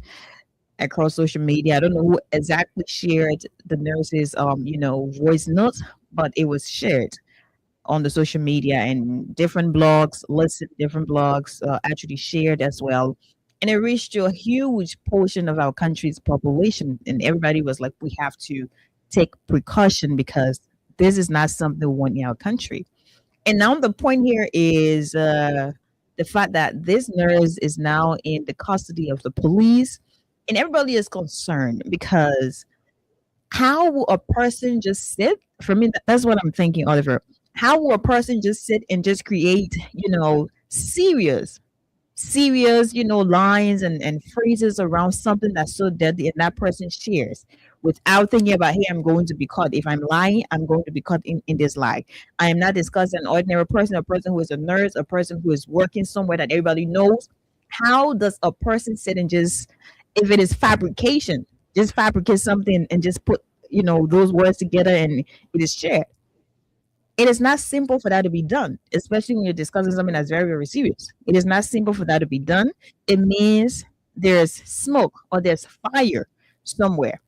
across social media. I don't know who exactly shared the nurse's voice notes, but it was shared on the social media, and different blogs listed, different blogs actually shared as well. And it reached to a huge portion of our country's population, and everybody was like, we have to take precaution because this is not something we want in our country. And now the point here is the fact that this nurse is now in the custody of the police, and everybody is concerned because how will a person just sit? For me, that's what I'm thinking, Oliver. How will a person just sit and just create, serious, lines and phrases around something that's so deadly, and that person shares without thinking about, hey, I'm going to be caught. If I'm lying, I'm going to be caught in this lie. I am not discussing an ordinary person, a person who is a nurse, a person who is working somewhere that everybody knows. How does a person sit and just, if it is fabrication, just fabricate something and just put, those words together and it is shared? It is not simple for that to be done, especially when you're discussing something that's very, very serious. It is not simple for that to be done. It means there's smoke or there's fire somewhere.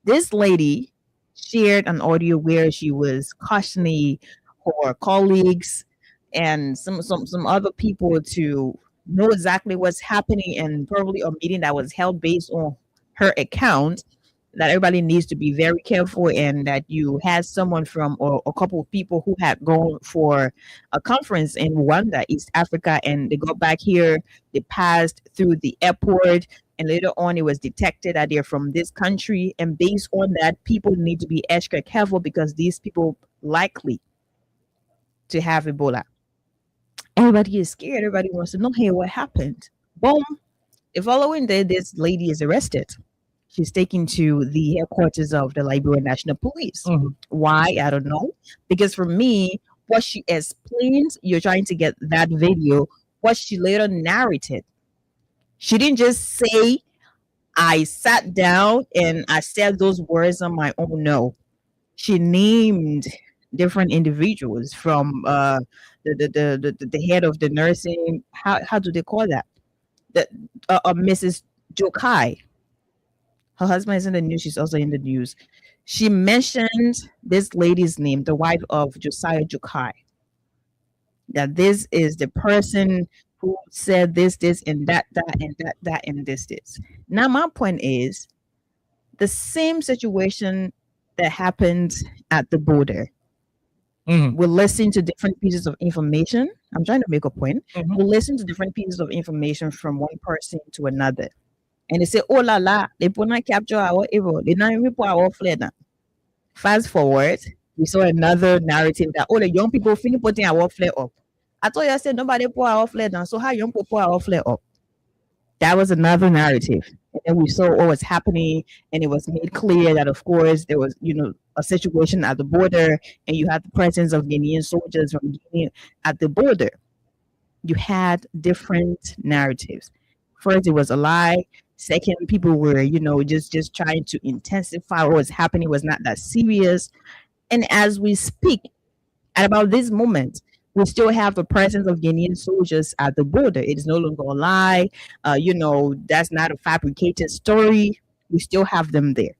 This lady shared an audio where she was cautioning her colleagues and some other people to know exactly what's happening, and probably a meeting that was held based on her account, that everybody needs to be very careful, and that you had someone from, or a couple of people who had gone for a conference in Rwanda, East Africa, and they got back here, they passed through the airport, and later on it was detected that they're from this country, and based on that, people need to be extra careful because these people likely to have Ebola. Everybody is scared. Everybody wants to know, hey, what happened? Boom. The following day, this lady is arrested. She's taken to the headquarters of the Liberian National Police. Why? I don't know. Because for me, what she explained, you're trying to get that video, what she later narrated. She didn't just say, I sat down and I said those words on my own. No. She named different individuals from the head of the nursing. How do they call that? Mrs. Jokai. Her husband is in the news. She's also in the news. She mentioned this lady's name, the wife of Josiah Jokai. That this is the person who said this, and that, and this. Now, my point is the same situation that happened at the border. We'll listen to different pieces of information. I'm trying to make a point. We'll listen to different pieces of information from one person to another. And they say, oh la la, they put not capture our evil. They not report our fled. Fast forward, we saw another narrative that, oh, the young people finish putting our fled up. I told you, I said, nobody put our fled down. So how young people put our fled up? That was another narrative. And then we saw what was happening, and it was made clear that, of course, there was, a situation at the border, and you had the presence of Guinean soldiers from Guinea at the border. You had different narratives. First, it was a lie. Second, people were, just trying to intensify what was happening. It was not that serious. And as we speak, at about this moment, we still have the presence of Guinean soldiers at the border. It is no longer a lie. That's not a fabricated story. We still have them there.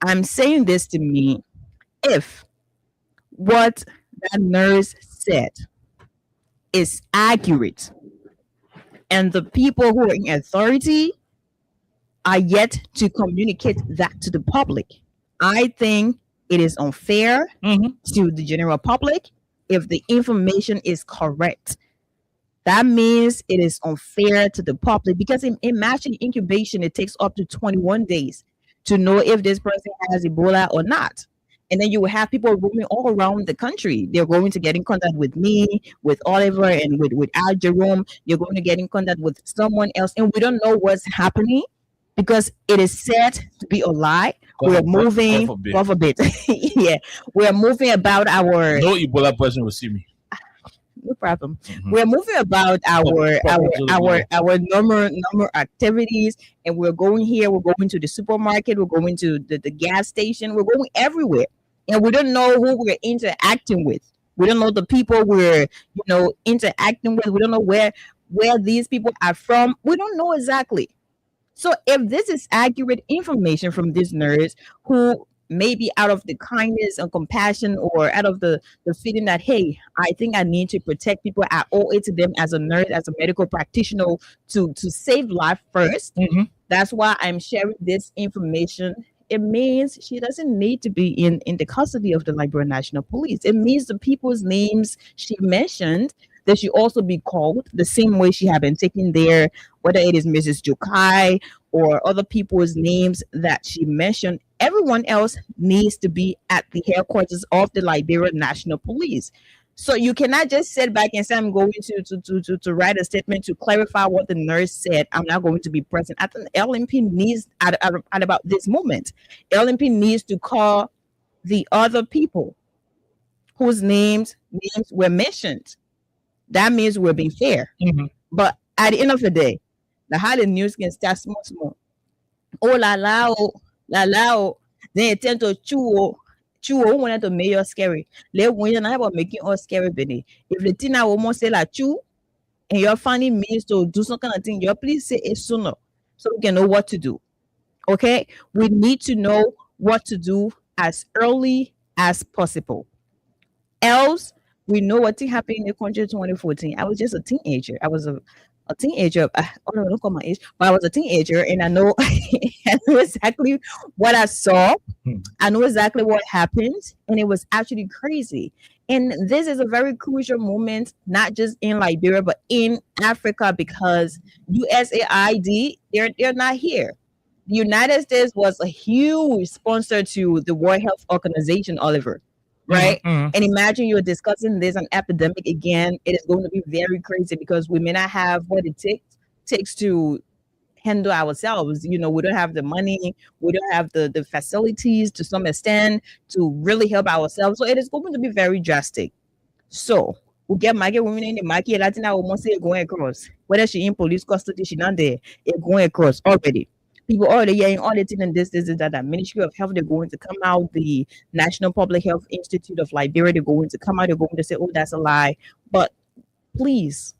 I'm saying this to me, if what that nurse said is accurate, and the people who are in authority are yet to communicate that to the public, I think it is unfair to the general public if the information is correct. That means it is unfair to the public because in matching incubation, it takes up to 21 days to know if this person has Ebola or not. And then you will have people roaming all around the country. They're going to get in contact with me, with Oliver, and with Al Jerome. You're going to get in contact with someone else, and we don't know what's happening because it is said to be a lie. We're moving, God forbid. Yeah, we're moving about our. No Ebola person will see me. No problem. We're moving about our normal activities, and we're going here. We're going to the supermarket. We're going to the gas station. We're going everywhere, and we don't know who we're interacting with. We don't know the people we're interacting with. We don't know where these people are from. We don't know exactly. So if this is accurate information from this nurse who maybe out of the kindness and compassion or out of the feeling that, hey, I think I need to protect people, I owe it to them as a nurse, as a medical practitioner to save life first. That's why I'm sharing this information. It means she doesn't need to be in the custody of the Liberia National Police. It means the people's names she mentioned, that she also be called the same way she had been taken there, whether it is Mrs. Jokai or other people's names that she mentioned. Everyone else needs to be at the headquarters of the Liberia National Police. So you cannot just sit back and say, I'm going to write a statement to clarify what the nurse said. I'm not going to be present. I think LMP needs, at about this moment, LMP needs to call the other people whose names were mentioned. That means we're being fair. But at the end of the day, how the news can start small. Oh, la la, then it tend to chew, wanted to make you scary. Let when I about making us scary, Benny. If the thing I almost say like chew, and you're finding means to do some kind of thing, you please say it sooner so we can know what to do. Okay, we need to know what to do as early as possible. Else, we know what thing happened in the country in 2014. I was just a teenager. I was a teenager. I don't call my age, but I was a teenager, and I know exactly what I saw. I know exactly what happened, and it was actually crazy. And this is a very crucial moment, not just in Liberia, but in Africa, because USAID, they're not here. The United States was a huge sponsor to the World Health Organization, Oliver. Right? And imagine you're discussing this an epidemic again. It is going to be very crazy because we may not have what it takes to handle ourselves. We don't have the money, we don't have the facilities to some extent to really help ourselves. So it is going to be very drastic. So we get market women in the market, Latina almost say going across. Whether she in police custody, she not there, it's going across already. People already hearing all the things and this that Ministry of Health, they're going to come out. The National Public Health Institute of Liberia, they're going to come out. They're going to say, oh, that's a lie. But please,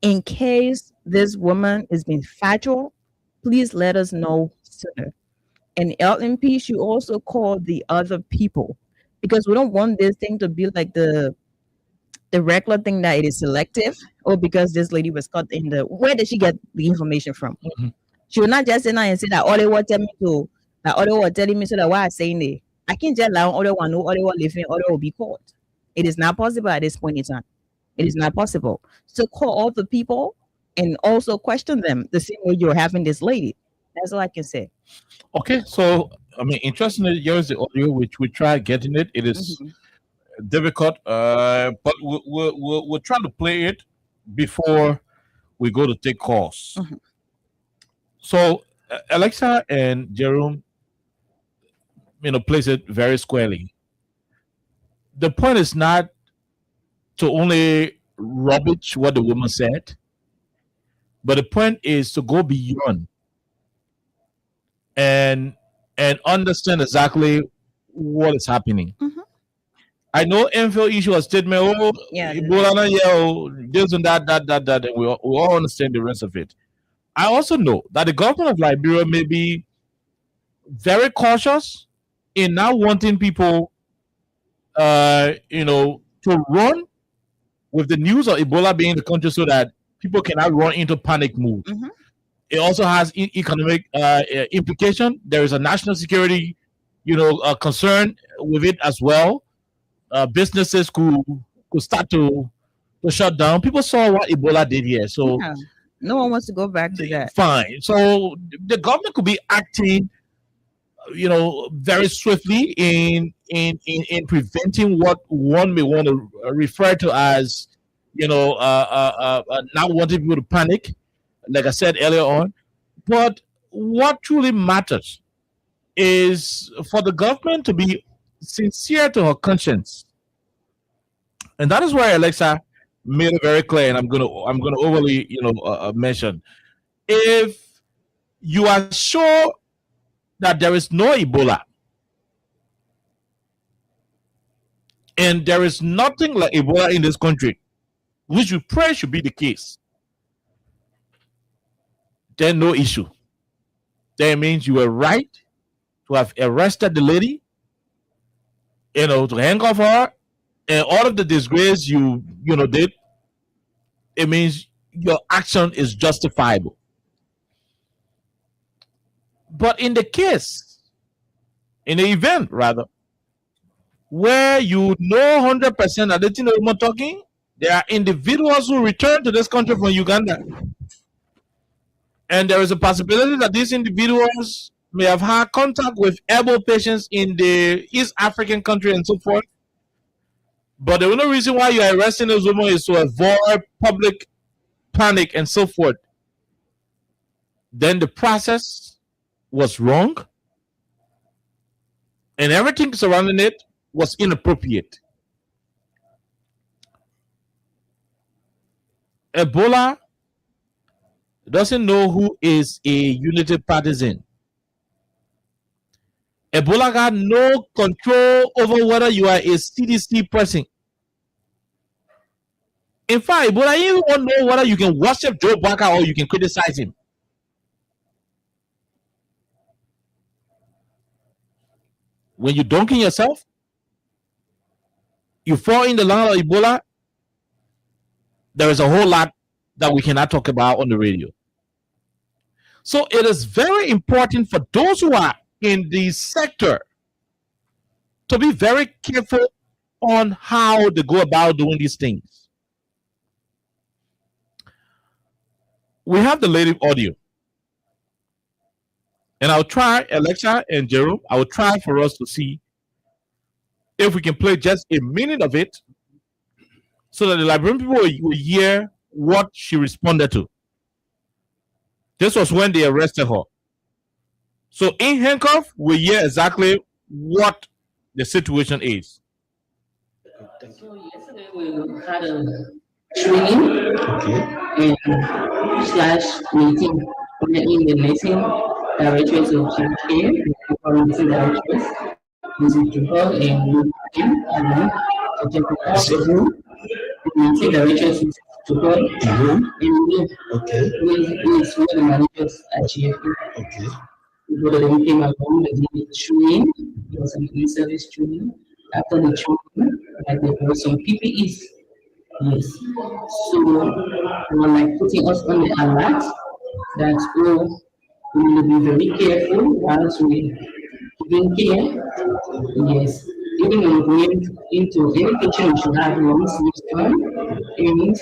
in case this woman is being factual, please let us know sooner. And LMP should also call the other people, because we don't want this thing to be like the regular thing that it is selective, or because this lady was caught in where did she get the information from? She will not just sit down and say that all they were telling me to, that all they were telling me so that why I'm saying it. I can't just allow all they want to know, all they want living, all they will be caught. It is not possible at this point in time. It is not possible. So call all the people and also question them the same way you're having this lady. That's all I can say. Okay, so interestingly, here's the audio which we try getting it. It is difficult, but we'll try to play it before we go to take calls. So Alexa and Jerome, place it very squarely. The point is not to only rubbish what the woman said, but the point is to go beyond and understand exactly what is happening. I know MPhil issue a statement, this and that, and we all understand the rest of it. I also know that the government of Liberia may be very cautious in not wanting people, to run with the news of Ebola being in the country so that people cannot run into panic mode. It also has economic implication. There is a national security, concern with it as well. Businesses could start to to shut down. People saw what Ebola did here. So Yeah. No one wants to go back to that. fine. So the government could be acting, very swiftly in preventing what one may want to refer to as, not wanting people to panic, like I said earlier on. But what truly matters is for the government to be sincere to her conscience, and that is why Alexa made it very clear. And I'm gonna overly, mention, if you are sure that there is no Ebola and there is nothing like Ebola in this country, which we pray should be the case, then no issue. That means you were right to have arrested the lady, to handcuff her, and all of the disgrace you did. It means your action is justifiable. But in the event rather, where you know 100% that the thing that we're talking, there are individuals who return to this country from Uganda, and there is a possibility that these individuals may have had contact with Ebola patients in the East African country and so forth. But the only reason why you are arresting those women is to avoid public panic and so forth. Then the process was wrong, and everything surrounding it was inappropriate. Ebola doesn't know who is a unity partisan. Ebola got no control over whether you are a CDC person. In fact, Ebola even won't know whether you can worship Joe Barker or you can criticize him. When you dunk in yourself, you fall in the line of Ebola, there is a whole lot that we cannot talk about on the radio. So it is very important for those who are in the sector to be very careful on how they go about doing these things. We have the lady audio, and I'll try, Alexa and Jerome, I will try for us to see if we can play just a minute of it so that the Liberian people will hear what she responded to. This was when they arrested her. So in handcuff, we hear exactly what the situation is. So yesterday we had a training and slash meeting in the nursing directors of GK, the nursing directors, Mrs. Jubal and Lukin, and the nursing directors is Jubal, and me, is one of the managers at GFK. We then came along, they did training, there was some in-service training. After the training, like there were some PPEs. Yes. So they were like putting us on the alert that we will be very careful whilst we giving care. Yes. Even when we going into any kitchen, we should have long sleeves on, and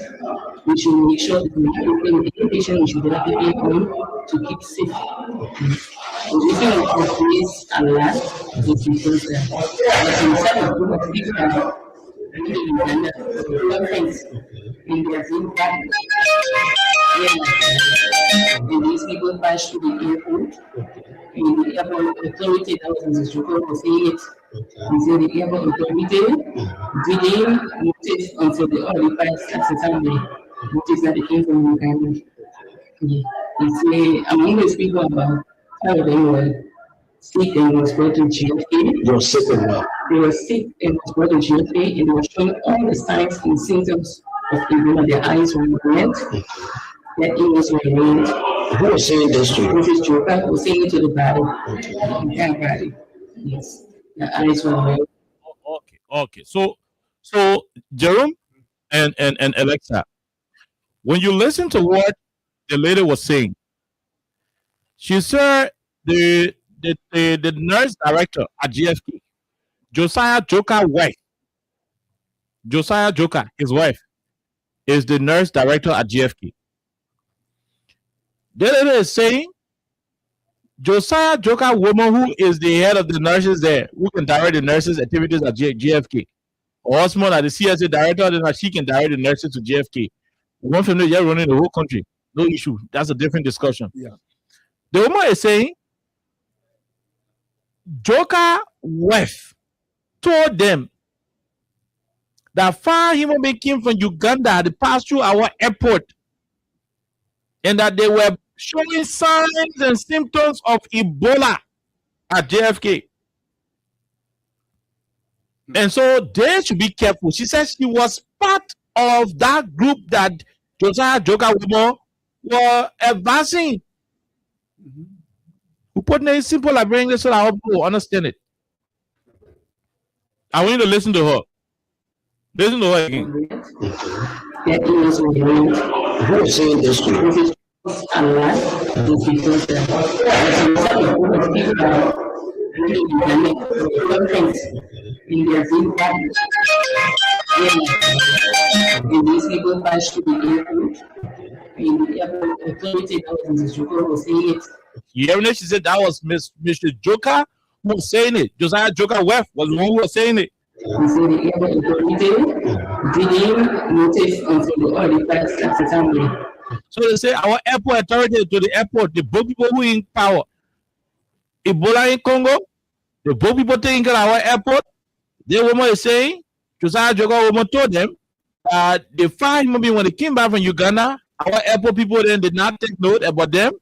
we should make sure that we are any patient, we should get a PPE on to keep safe. The reason of this alert is because instead of group of people conference in their Zoom platform, and these people pass through the airport, and the airport authority, that was Mrs. Joko was saying it, he said the airport authority didn't notice until the already passed at the time they noticed that they came from Uganda. He said among those people about how they were sick and was brought to GFA. They were sick and what? They were sick and was brought to GFA, and they were showing all the signs and symptoms of Ebola. Their eyes were red, their ears were red. Who was saying this to you? Mrs. Joka was saying it to the body, the entire body. Yes, their eyes were red. Okay. So Jerome and Alexa, when you listen to what the lady was saying, she said the nurse director at GFK, Josiah Joka, his wife, is the nurse director at GFK. The lady is saying Josiah Joker woman, who is the head of the nurses there, who can direct the nurses' activities at GFK. Or Osman, at the CSA director, then she can direct the nurses to GFK. One family, you're running the whole country. No issue. That's a different discussion. Yeah. The woman is saying Joker wife told them that 5 human beings came from Uganda, they passed through our airport, and that they were showing signs and symptoms of Ebola at JFK. And so they should be careful. She says she was part of that group that Josiah Joker woman were advancing. We put it in simple Liberian English so that I hope you understand it. I want you to listen to her. Listen to her again. Who is saying this to you? And these people passed to the airport. And the airport authority, that was Mrs. Joker, was saying it. Yeah, she said that was Mr. Joker who was saying it. Josiah Joker wife was the one who was saying it. He said the airport authority didn't notice until the already passed at the time. So they say our airport authority to the airport, the both people who in power. Ebola in Congo, the both people taking care of our airport. The woman is saying, Josiah Joker woman told them that the 5 human beings, when they came back from Uganda, our airport people then did not take note about them.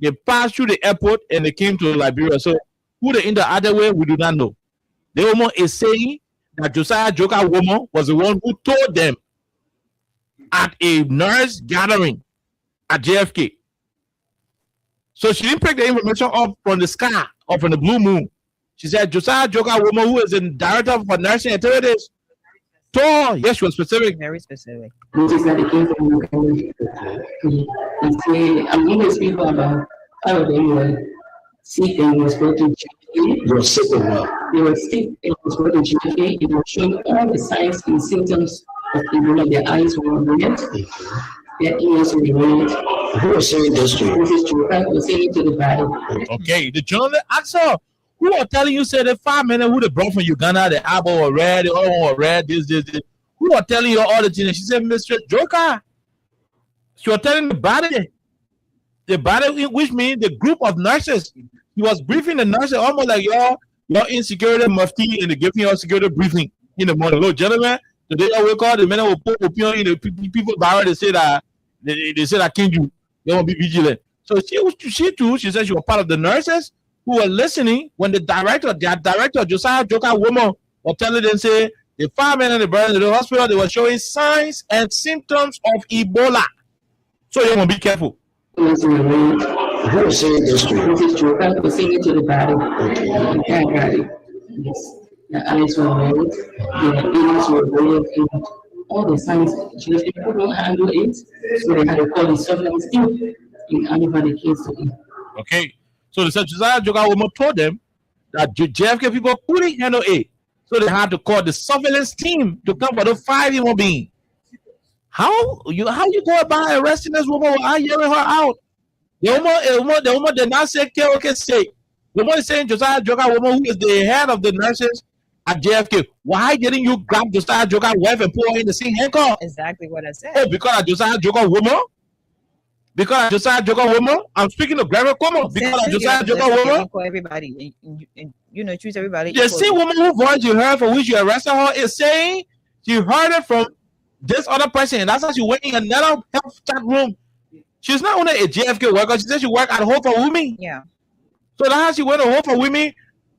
They passed through the airport and they came to Liberia. So who they in the other way, we do not know. The woman is saying that Josiah Joker woman was the one who told them at a nurse gathering at JFK. So she didn't pick the information up from the sky or from the blue moon. She said Josiah Joker woman, who is the director for nursing activities, told her. Yes, she was specific. Very specific. Which is that they came from Uganda. And say, I'm going to speak about how they were sick and was brought to GFK. You're sick of what? They were sick and was brought to GFK. It was showing all the signs and symptoms of Ebola. Their eyes were red. Their ears were red. Who is saying this to you? Mrs. Joker was saying it to the body. Okay, the journalist asked her, who are telling you, say the 5 men who they brought from Uganda, the eyeball were red, the other one were red, this. Who are telling you all the things? She said, Mr. Joker. She was telling the body, which means the group of nurses. He was briefing the nurses almost like your insecurity mufti, and they giving you security briefing in the morning. Look, gentlemen, today I wake up, the men will put opinion in the people barrel. They say that they say that can't do. They won't be vigilant. So she too, she said she was part of the nurses who were listening when their director, Josiah Joker woman, was telling them, say, the 5 men in the burn in the hospital, they were showing signs and symptoms of Ebola. So you want to be careful. Who is saying this to you? Mrs. Joker was saying it to the body. Okay. Yes. The eyes were red, the ears were red, and all the signs. GFK people don't handle it, so they had to call the surveillance team in order for the case to be. Okay. So the Josiah Joker woman told them that JFK people couldn't handle it. So they had to call the surveillance team to come for the 5 human beings. How you go about arresting this woman without hearing her out? The woman did not say okay say. The woman is saying Josiah Joker woman, who is the head of the nurses at JFK. Why didn't you grab Josiah Joker wife and put her in the same handcuff? Exactly what I said. Oh, because of Josiah Joker woman? Because of Josiah Joker woman? I'm speaking of Gregory Como. Because of Josiah Joker woman? For everybody, and choose everybody. The same woman whose voice you heard for which you arrested her is saying she heard it from this other person, and that's how she went in another health chat room. She's not only a JFK worker, she said she worked at Hope for Women. Yeah. So that's how she went to Hope for Women.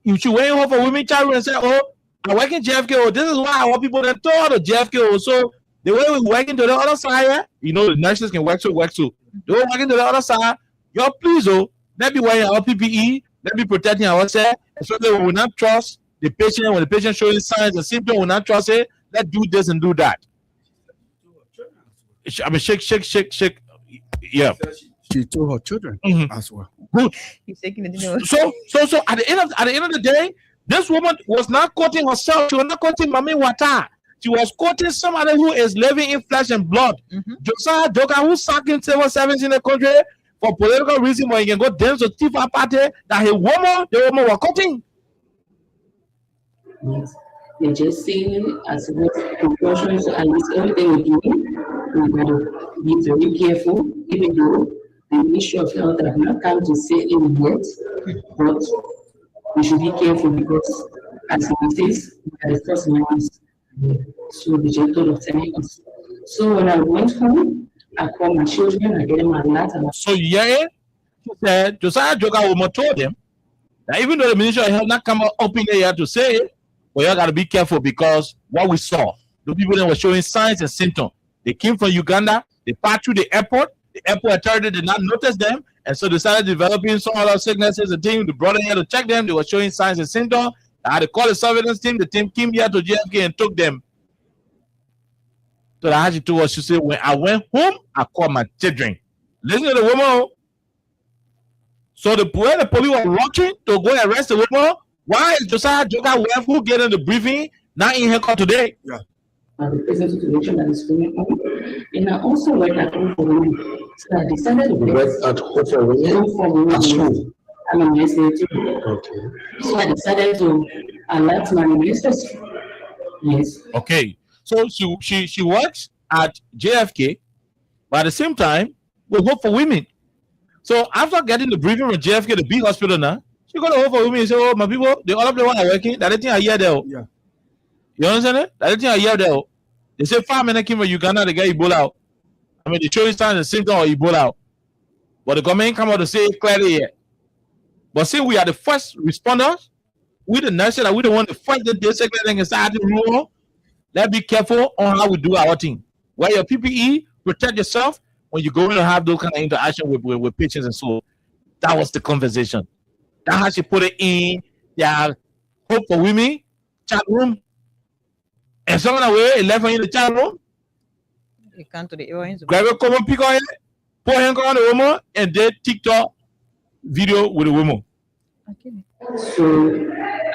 She went in Hope for Women chat room and said, oh, I work in JFK. Oh, this is why I want people to talk to JFK. So the way we working to the other side, the nurses can work too. They were working to the other side. Y'all please, let me wearing our PPE, let me protecting ourselves, so that we will not trust the patient. When the patient showing signs and symptoms, we will not trust it. Let's do this and do that. I mean, shake. Yeah. She told her children as well. Good. He's taking it. So at the end of the day, this woman was not quoting herself. She was not quoting Mami Wata. She was quoting somebody who is living in flesh and blood. Josiah Joker, who sacking civil servants in the country for political reason, but he can go dance to Tea Party that the woman was quoting. Yes. They're just saying it as what precautions, and it's everything we're doing. We gotta be very careful, even though the Ministry of Health have not come to say it yet, but we should be careful because, as it says, we are the first lines. So the gentle of telling us. So when I went home, I called my children, I gave them a lot. So yeah, she said Josiah Joker woman told them that even though the Ministry of Health not come up in there to say it, but you gotta be careful because what we saw, the people that were showing signs and symptoms. They came from Uganda, they passed through the airport authority did not notice them, and so they started developing some other sicknesses. The team, the brother here to check them, they were showing signs and symptoms. I had to call the surveillance team, the team came here to JFK and took them. So how she told us, she said, when I went home, I called my children. Listen to the woman. So when the police were rushing to go arrest the woman, why is Josiah Joker wife who get in the briefing not in her call today? Yeah. The present situation that is going on. And I also work at Home for Women. So I decided to work at Home for Women. At school. I'm a minister too. Okay. So I decided to alert my ministers. Yes. Okay. So she works at JFK, but at the same time, we Hope for Women. So after getting the briefing from JFK, the big hospital now, she go to Hope for Women and say, oh, my people, they all of them are working. That thing I hear there. Yeah. You understand it? That thing I hear there. They say 5 men came from Uganda, they get Ebola out. I mean, they showing signs and symptoms of Ebola out. But the government come out to say it clearly here. But since we are the first responders, we the nurses that we the one the first that they say they can start to rule. Let's be careful on how we do our thing. Wear your PPE, protect yourself when you go in to have those kind of interaction with patients and so. That was the conversation. That's how she put it in their Hope for Women chat room. And someone away left her in the chat room. You come to the earrings. Grab a common pick on it, put him on the woman, and then TikTok video with the woman. Okay. So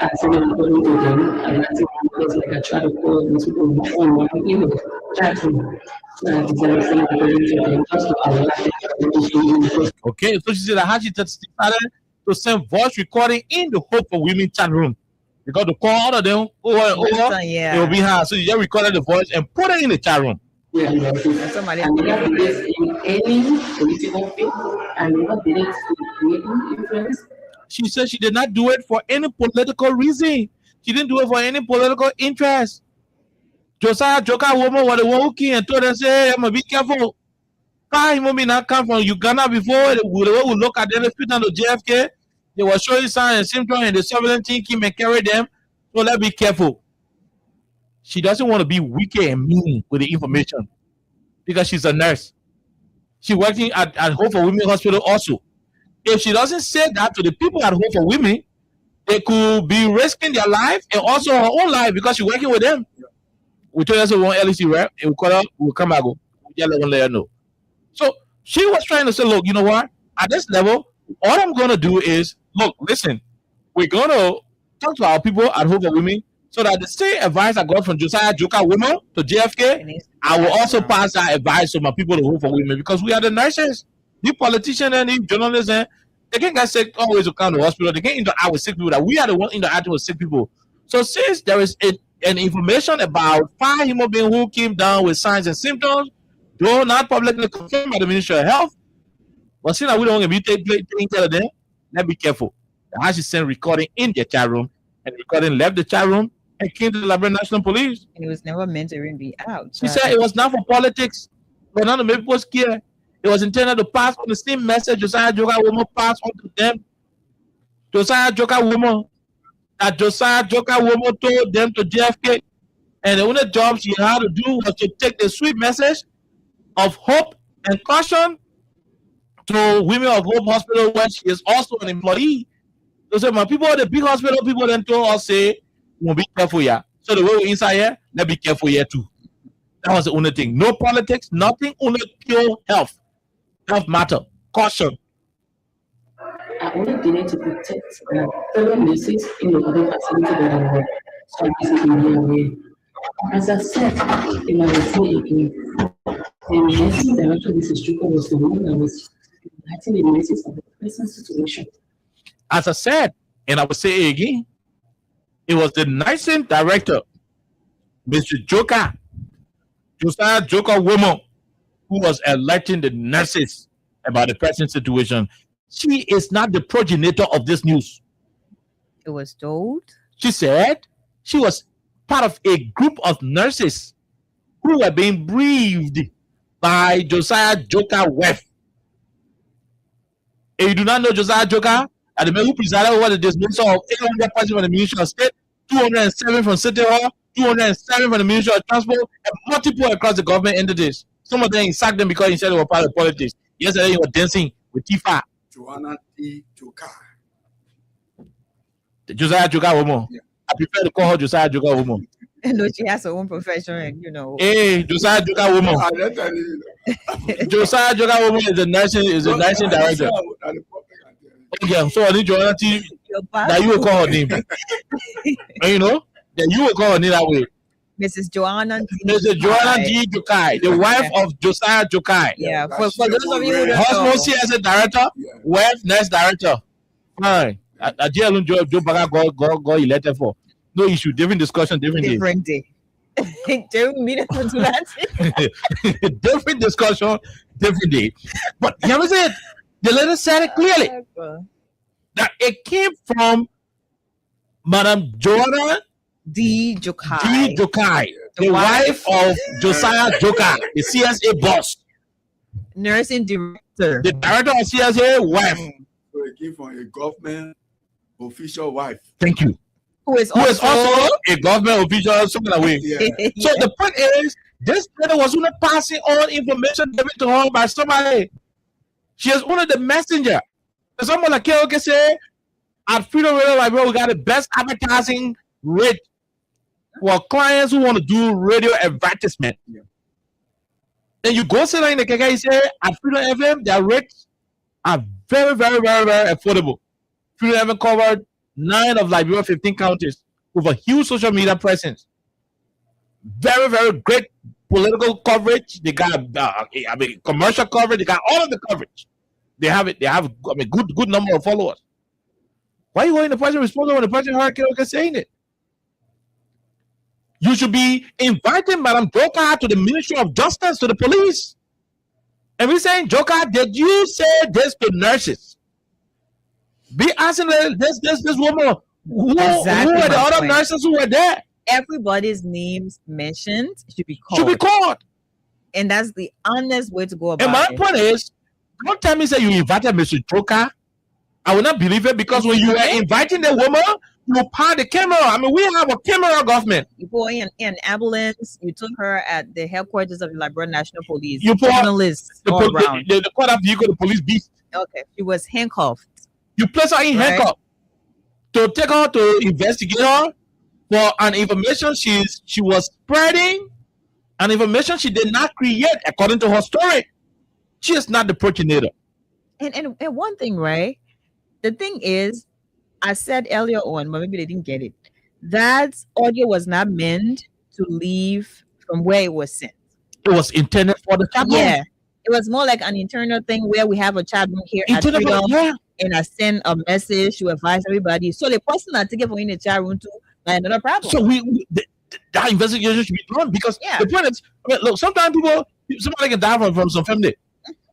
I said I'm going to them, and I think because like I try to call these people on my phone, one email, chat room. So I decided to send to them just to allow. Okay, so she said how she started to send voice recording in the Hope for Women chat room. Because the call all of them over and over, it will be hard. So you just recorded the voice and put it in the chat room. Yeah, somebody never did this in any political field and never did it to create influence. She said she did not do it for any political reason. She didn't do it for any political interest. Josiah Joker woman was the one who came and told them, say, hey, I'm gonna be careful. Why he not come from Uganda before? The way we look at them, they fit on the JFK. They were showing signs and symptoms, and the surveillance team came and carried them. So let's be careful. She doesn't want to be wicked and mean with the information because she's a nurse. She's working at Hope for Women Hospital also. If she doesn't say that to the people at Hope for Women, they could be risking their life and also her own life because she's working with them. We told her one LEC rep, and we call her, we'll come back. We'll let her know. So she was trying to say, look, you know what? At this level, all I'm going to do is, look, listen, we're going to talk to our people at Hope for Women so that the same advice I got from Josiah Joker woman to JFK, I will also pass that advice to my people to Hope for Women because we are the nurses. The politicians and the journalists, they can't get sick always to come to the hospital. They can't interact with sick people. That we are the ones interacting with sick people. So since there is an information about 5 human beings who came down with signs and symptoms, though not publicly confirmed by the Ministry of Health, but since we don't want to be taking care of them, let's be careful. How she sent recording in the chat room, and recording left the chat room and came to the Liberia National Police. And it was never meant to even be out. She said it was not for politics, but none of the people scared. It was intended to pass on the same message Josiah Joker woman passed on to them. Josiah Joker woman told them to JFK, and the only job she had to do was to take the sweet message of hope and caution to Women of Hope Hospital, where she is also an employee. So say, my people, the big hospital people then told us, say, we'll be careful here. So the way we're inside here, let's be careful here too. That was the only thing. No politics, nothing, only pure health. Health matter. Caution. I only did it to protect fellow nurses in the other facility that I work. So I'm basically away. As I said, in my say again, the nursing director, Mrs. Juka, was the one that was inviting the nurses of the present situation. As I said, and I will say it again, it was the nursing director, Mr. Joker, Josiah Joker woman, who was alerting the nurses about the present situation. She is not the progenitor of this news. It was told. She said she was part of a group of nurses who were being briefed by Josiah Joker Webb. If you do not know Josiah Joker, and the man who presided over the dismissal of 800 persons from the Ministry of State, 207 from City Hall, 207 from the Ministry of Transport, and multiple across the government entities. Some of them he sacked them because he said they were part of politics. Yesterday he was dancing with Tifa. Joanna D. Joker. The Josiah Joker woman. Yeah. I prefer to call her Josiah Joker woman. No, she has her own profession, and you know. Hey, Josiah Joker woman. I don't tell you. Josiah Joker woman is the nursing director. Okay, so I need Joanna T. That you will call her name. And you know, that you will call her name that way. Mrs. Joanna D. Mrs. Joanna D. Jokai, the wife of Josiah Jokai. Yeah, for those of you who don't know. Hospital CSA director, wife, nurse director. Fine. I dear Joe Baga got elected for. No issue, different discussion, different day. Different discussion, different day. But you know what? The letter said it clearly that it came from Madam Joanna D. Jokai. The wife of Josiah Joker, the CSA boss. Nursing director. The director of CSA wife. So it came from a government official wife. Thank you. Who is also a government official, something away. Yeah. So the point is, this lady was only passing on information given to her by somebody. She is only the messenger. Someone like Keoke say, at Freedom Radio Library, we got the best advertising rate for clients who want to do radio advertisement. Yeah. Then you go sit down in the KK, you say, at Freedom FM, their rates are very, very, very, very affordable. Freedom FM covered 9 of Liberia 15 counties with a huge social media presence. Very, very great political coverage. They got commercial coverage. They got all of the coverage. They have it. They have good number of followers. Why are you going to the president responsible when the president heard Keoke saying it? You should be inviting Madam Joker to the Ministry of Justice, to the police. And we're saying, Joker, did you say this to nurses? Be asking this woman, who are the other nurses who were there? Everybody's names mentioned should be called. Should be called. And that's the honest way to go about it. And And my point is, don't tell me say you invited Mr. Joker. I will not believe it because when you are inviting the woman, you pan the camera. I mean, we have a camera government. You put in an ambulance. You took her at the headquarters of the Liberia National Police. You put journalists the quarter vehicle, the police beast. Okay, she was handcuffed. You place her in handcuff to take her to investigate her for an information she was spreading, an information she did not create according to her story. She is not the progenitor. And one thing, right? The thing is, I said earlier on, but maybe they didn't get it. That audio was not meant to leave from where it was sent. It was intended for the chat room. Yeah. It was more like an internal thing where we have a chat room here at Freedom, and I send a message to advise everybody. So the person that take it from in the chat room too, another problem. So that investigation should be done because the point is, look, sometimes somebody can die from some family.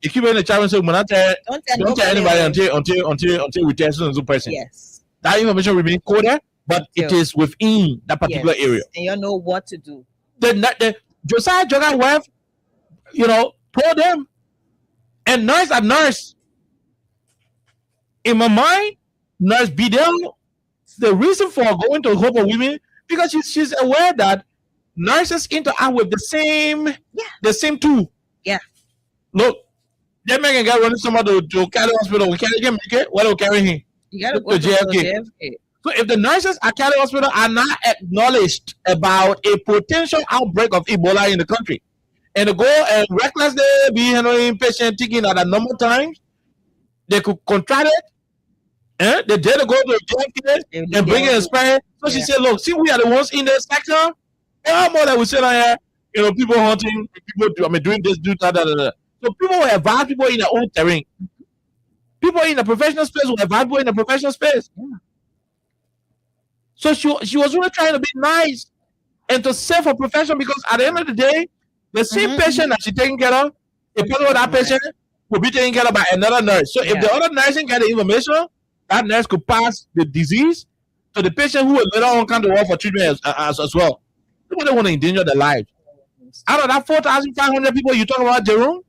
You keep in the chat room and say, don't tell anybody until we tell some person. Yes. That information will be coded, but it is within that particular area. And you know what to do. The Josiah Joker wife, told them, and nurse. In my mind, Nurse Bidel, the reason for going to Hope of Women, because she's aware that nurses interact with the same tool. Yeah. Look, that man can get running somebody to Cali Hospital. We can't make it. What will carry him? You gotta go to JFK. So if the nurses at Cali Hospital are not acknowledged about a potential outbreak of Ebola in the country, and to go and recklessly be handling patient taking at a number of times, they could contract it. They dare to go to JFK and bring it and spray. So she said, look, see, we are the ones in the sector. more that we say here, people hunting, people doing this, do that, that. So people will advise people in their own terrain. People in the professional space will advise people in the professional space. Yeah. So she was really trying to be nice and to save her profession, because at the end of the day, the same patient that she's taking care of, the person with that patient will be taken care of by another nurse. So if the other nurse didn't get the information, that nurse could pass the disease to the patient who will later on come to work for treatment as well. People don't want to endanger their lives. Out of that 4,500 people you talk about, Jerome,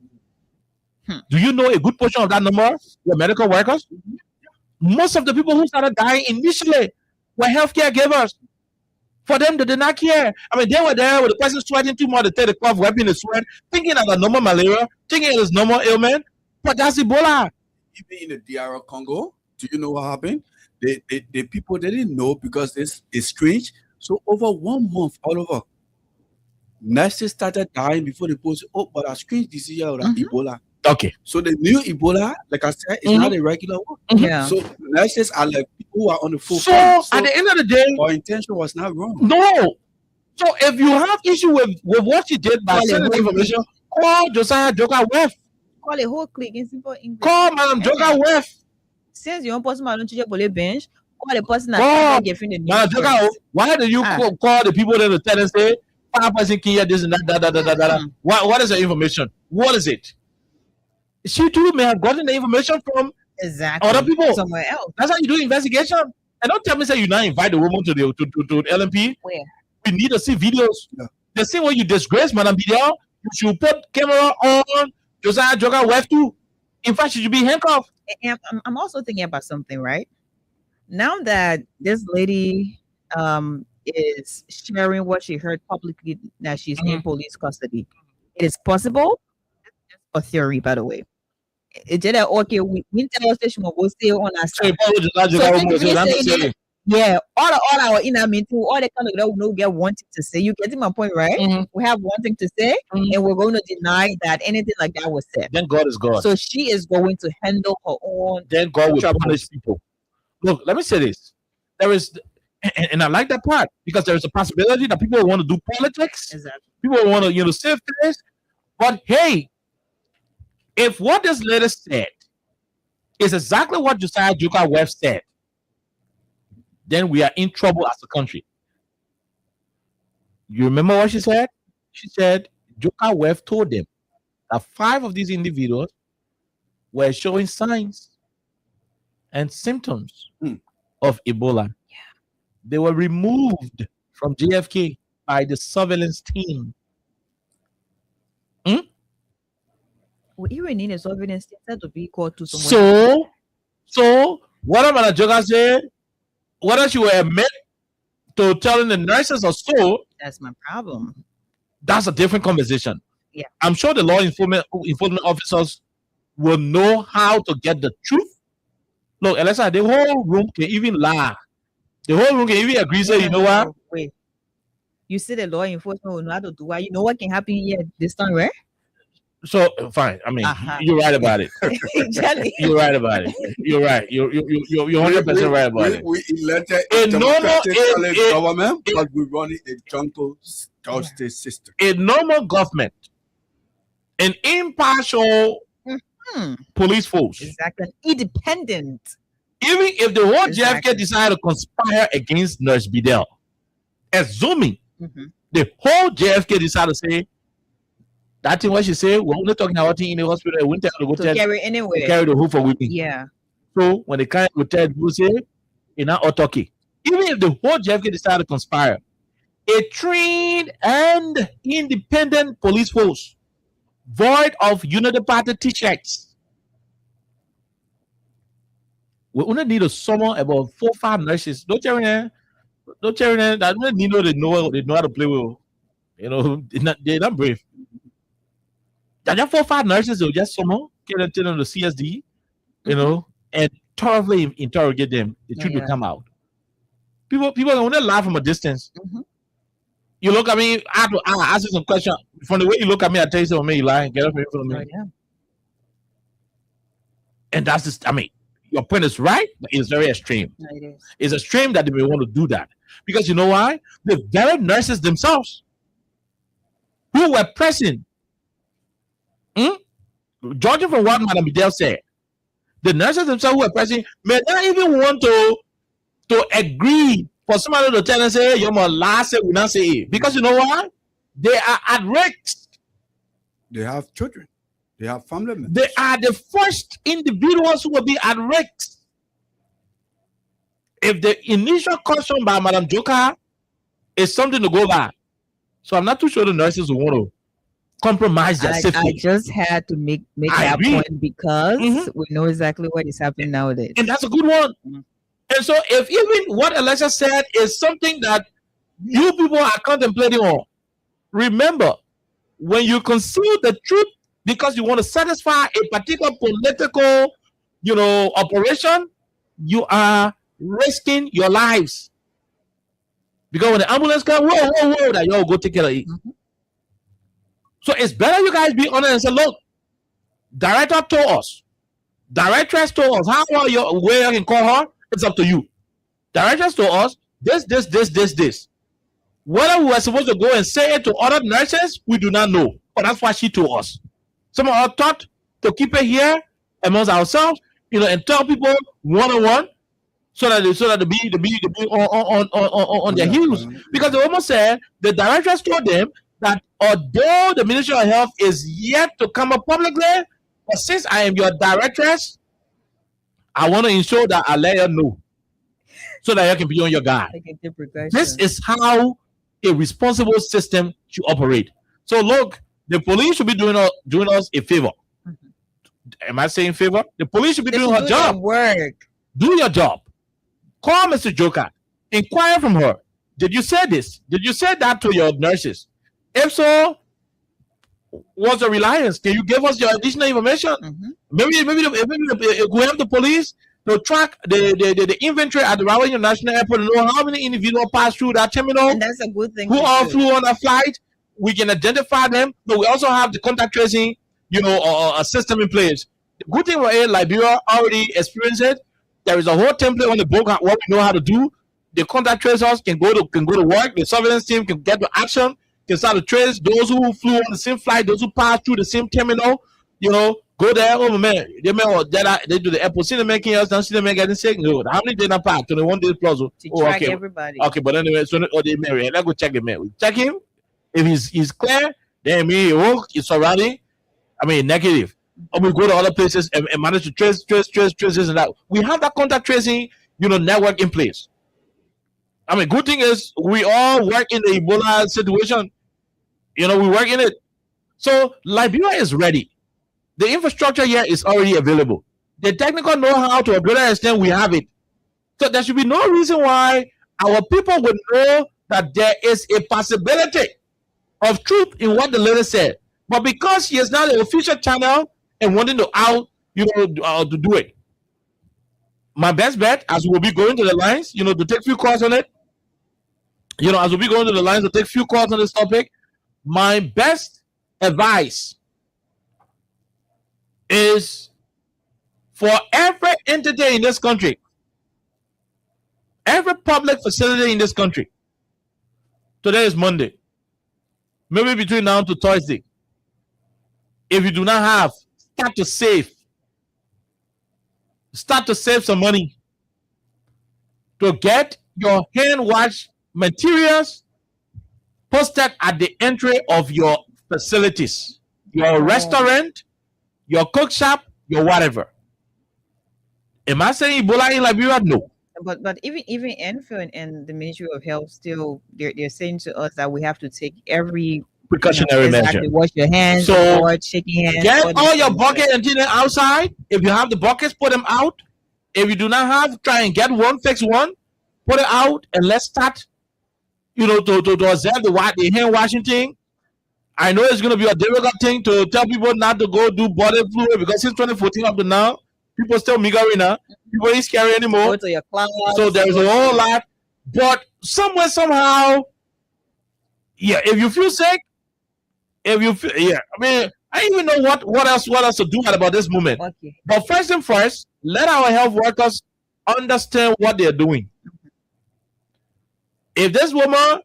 do you know a good portion of that number were medical workers? Most of the people who started dying initially were healthcare givers. For them, they did not care. They were there with the person sweating too much, they take the cough, wiping the sweat, thinking it's a normal malaria, thinking it's normal ailment, but that's Ebola. Even in the DR Congo, do you know what happened? The people, they didn't know because it's strange. So over 1 month, all over, nurses started dying before they posted, but a strange disease or Ebola. Okay. So the new Ebola, like I said, is not a regular one. Yeah. So nurses are like people who are on the full. So at the end of the day, our intention was not wrong. No. So if you have issue with what she did by sending the information, call Josiah Joker West. Call a whole clique in simple English. Call Madam Joker West. Since you want person don't check the bench, call the person that giving the news. Madam Joker, why do you call the people that the tell and say 5 person can hear this and that? What is the information? What is it? She too may have gotten the information from other people somewhere else. That's how you do investigation. And don't tell me say you now invite the woman to the LMP. Where? We need to see videos. Yeah. The same way you disgrace Madam Bidel, you should put camera on Josiah Joker West too. In fact, she should be handcuffed. And I'm also thinking about something, right? Now that this lady is sharing what she heard publicly that she's in police custody, it is possible. A theory, by the way. It's just okay. We tell us that she will stay on our side. Yeah, all our inner meeting, all the kind of that we don't get one thing to say. You getting my point, right? We have one thing to say, and we're going to deny that anything like that was said. Then God is God. So she is going to handle her own. Then God will punish people. Look, let me say this: there is, and I like that part, because there is a possibility that people want to do politics. Exactly. People want to save face. But hey, if what this letter said is exactly what Josiah Joker West said, then we are in trouble as a country. You remember what she said? She said Joker West told them that 5 of these individuals were showing signs and symptoms of Ebola. Yeah. They were removed from JFK by the surveillance team. We even need a surveillance team to be called to someone. So what am I Joker said? Whether she were meant to telling the nurses or so, that's my problem. That's a different conversation. Yeah. I'm sure the law enforcement officers will know how to get the truth. Look, Alexa, the whole room can even lie. The whole room can even agree, say, you know what? Wait. You see the law enforcement will know how to do what? You know what can happen here this time, right? So fine. I mean, you're right about it. Exactly. You're right about it. You're right. You're 100% right about it. We elected a democratic government, but we run a jungle justice system. A normal government, an impartial police force, exactly, independent. Even if the whole JFK decided to conspire against Nurse Bidel, assuming the whole JFK decided to say, that thing what she said, we're only talking about in the hospital. We to carry anywhere. Carry the whole for women. Yeah. So when they carry the tell people say, in our autarky, even if the whole JFK decided to conspire, a trained and independent police force, void of uniparty t-shirts, we only need to summon about 4 or 5 nurses. Don't tell me that. That they know how to play with. They're not brave. That 4 or 5 nurses will just somehow get them to the CSD, and thoroughly interrogate them. The truth will come out. People when they laugh from a distance. You look at me, I ask you some question. From the way you look at me, I tell you something, you lying. Get up here from me. Yeah. And that's just, your point is right, but it's very extreme. No, it is. It's extreme that they may want to do that. Because you know why? The very nurses themselves who were present, judging from what Madam Bidel said, the nurses themselves who were present may not even want to agree for somebody to tell them, say, you're my last, we not say it. Because you know why? They are at risk. They have children. They have family members. They are the first individuals who will be at risk. If the initial caution by Madam Joka is something to go by, so I'm not too sure the nurses will want to compromise their safety. I just had to make that point because we know exactly what is happening nowadays. And that's a good one. And so if even what Alexa said is something that you people are contemplating on, remember, when you conceal the truth because you want to satisfy a particular political, operation, you are risking your lives. Because when the ambulance comes, whoa, that y'all go take care of it. So it's better you guys be honest and say, look, director told us, directress told us, how are you, where I can call her? It's up to you. Directress told us, this. Whether we were supposed to go and say it to other nurses, we do not know. But that's why she told us. Some of us thought to keep it here amongst ourselves, and tell people one-on-one, so that they be on their heels. Because they almost said the directors told them that although the Ministry of Health is yet to come up publicly, but since I am your directress, I want to ensure that I let you know so that you can be on your guard. This is how a responsible system should operate. So look, the police should be doing us a favor. Am I saying favor? The police should be doing her job. Work. Do your job. Call Mr. Joka. Inquire from her. Did you say this? Did you say that to your nurses? If so, what's the reliance? Can you give us your additional information? Maybe we have the police to track the inventory at the Raleigh International Airport to know how many individuals pass through that terminal. And that's a good thing. Who all flew on that flight? We can identify them, but we also have the contact tracing, a system in place. The good thing about Liberia already experienced it. There is a whole template on the book on what we know how to do. The contact tracers can go to work. The surveillance team can get to action, can start to trace those who flew on the same flight, those who passed through the same terminal. Go there. Oh man, they do the airport. See the man can don't see the man getting sick. No, how many days not passed? 21 days plus. To track everybody. Okay, but anyway, so they marry. Let's go check the man. We check him. If he's clear, then he's surrounding. Negative. Or we go to other places and manage to trace this and that. We have that contact tracing, network in place. Good thing is we all work in the Ebola situation. We work in it. So Liberia is ready. The infrastructure here is already available. The technical know-how to a greater extent, we have it. So there should be no reason why our people would know that there is a possibility of truth in what the lady said. But because she is now the official channel and wanting to to do it. My best bet, as we'll be going to the lines, to take few calls on it. As we'll be going to the lines to take few calls on this topic, my best advice is for every entity in this country, every public facility in this country. Today is Monday. Maybe between now to Thursday. If you do not have, start to save. Start to save some money to get your hand wash materials posted at the entry of your facilities, your restaurant, your cook shop, your whatever. Am I saying Ebola in Liberia? No. But even NFL and the Ministry of Health still they're saying to us that we have to take every precautionary measure. Wash your hands, so shaking hands. Get all your bucket and tin outside. If you have the buckets, put them out. If you do not have, try and get one, fix one, put it out, and let's start. To observe the hand washing thing. I know it's going to be a difficult thing to tell people not to go do body fluid because since 2014 up to now, people still mingling now. People ain't scary anymore. Go to your class. So there's a whole lot. But somewhere, somehow, if you feel sick, I don't even know what else to do about this moment. Okay. But first and first, let our health workers understand what they're doing. If this woman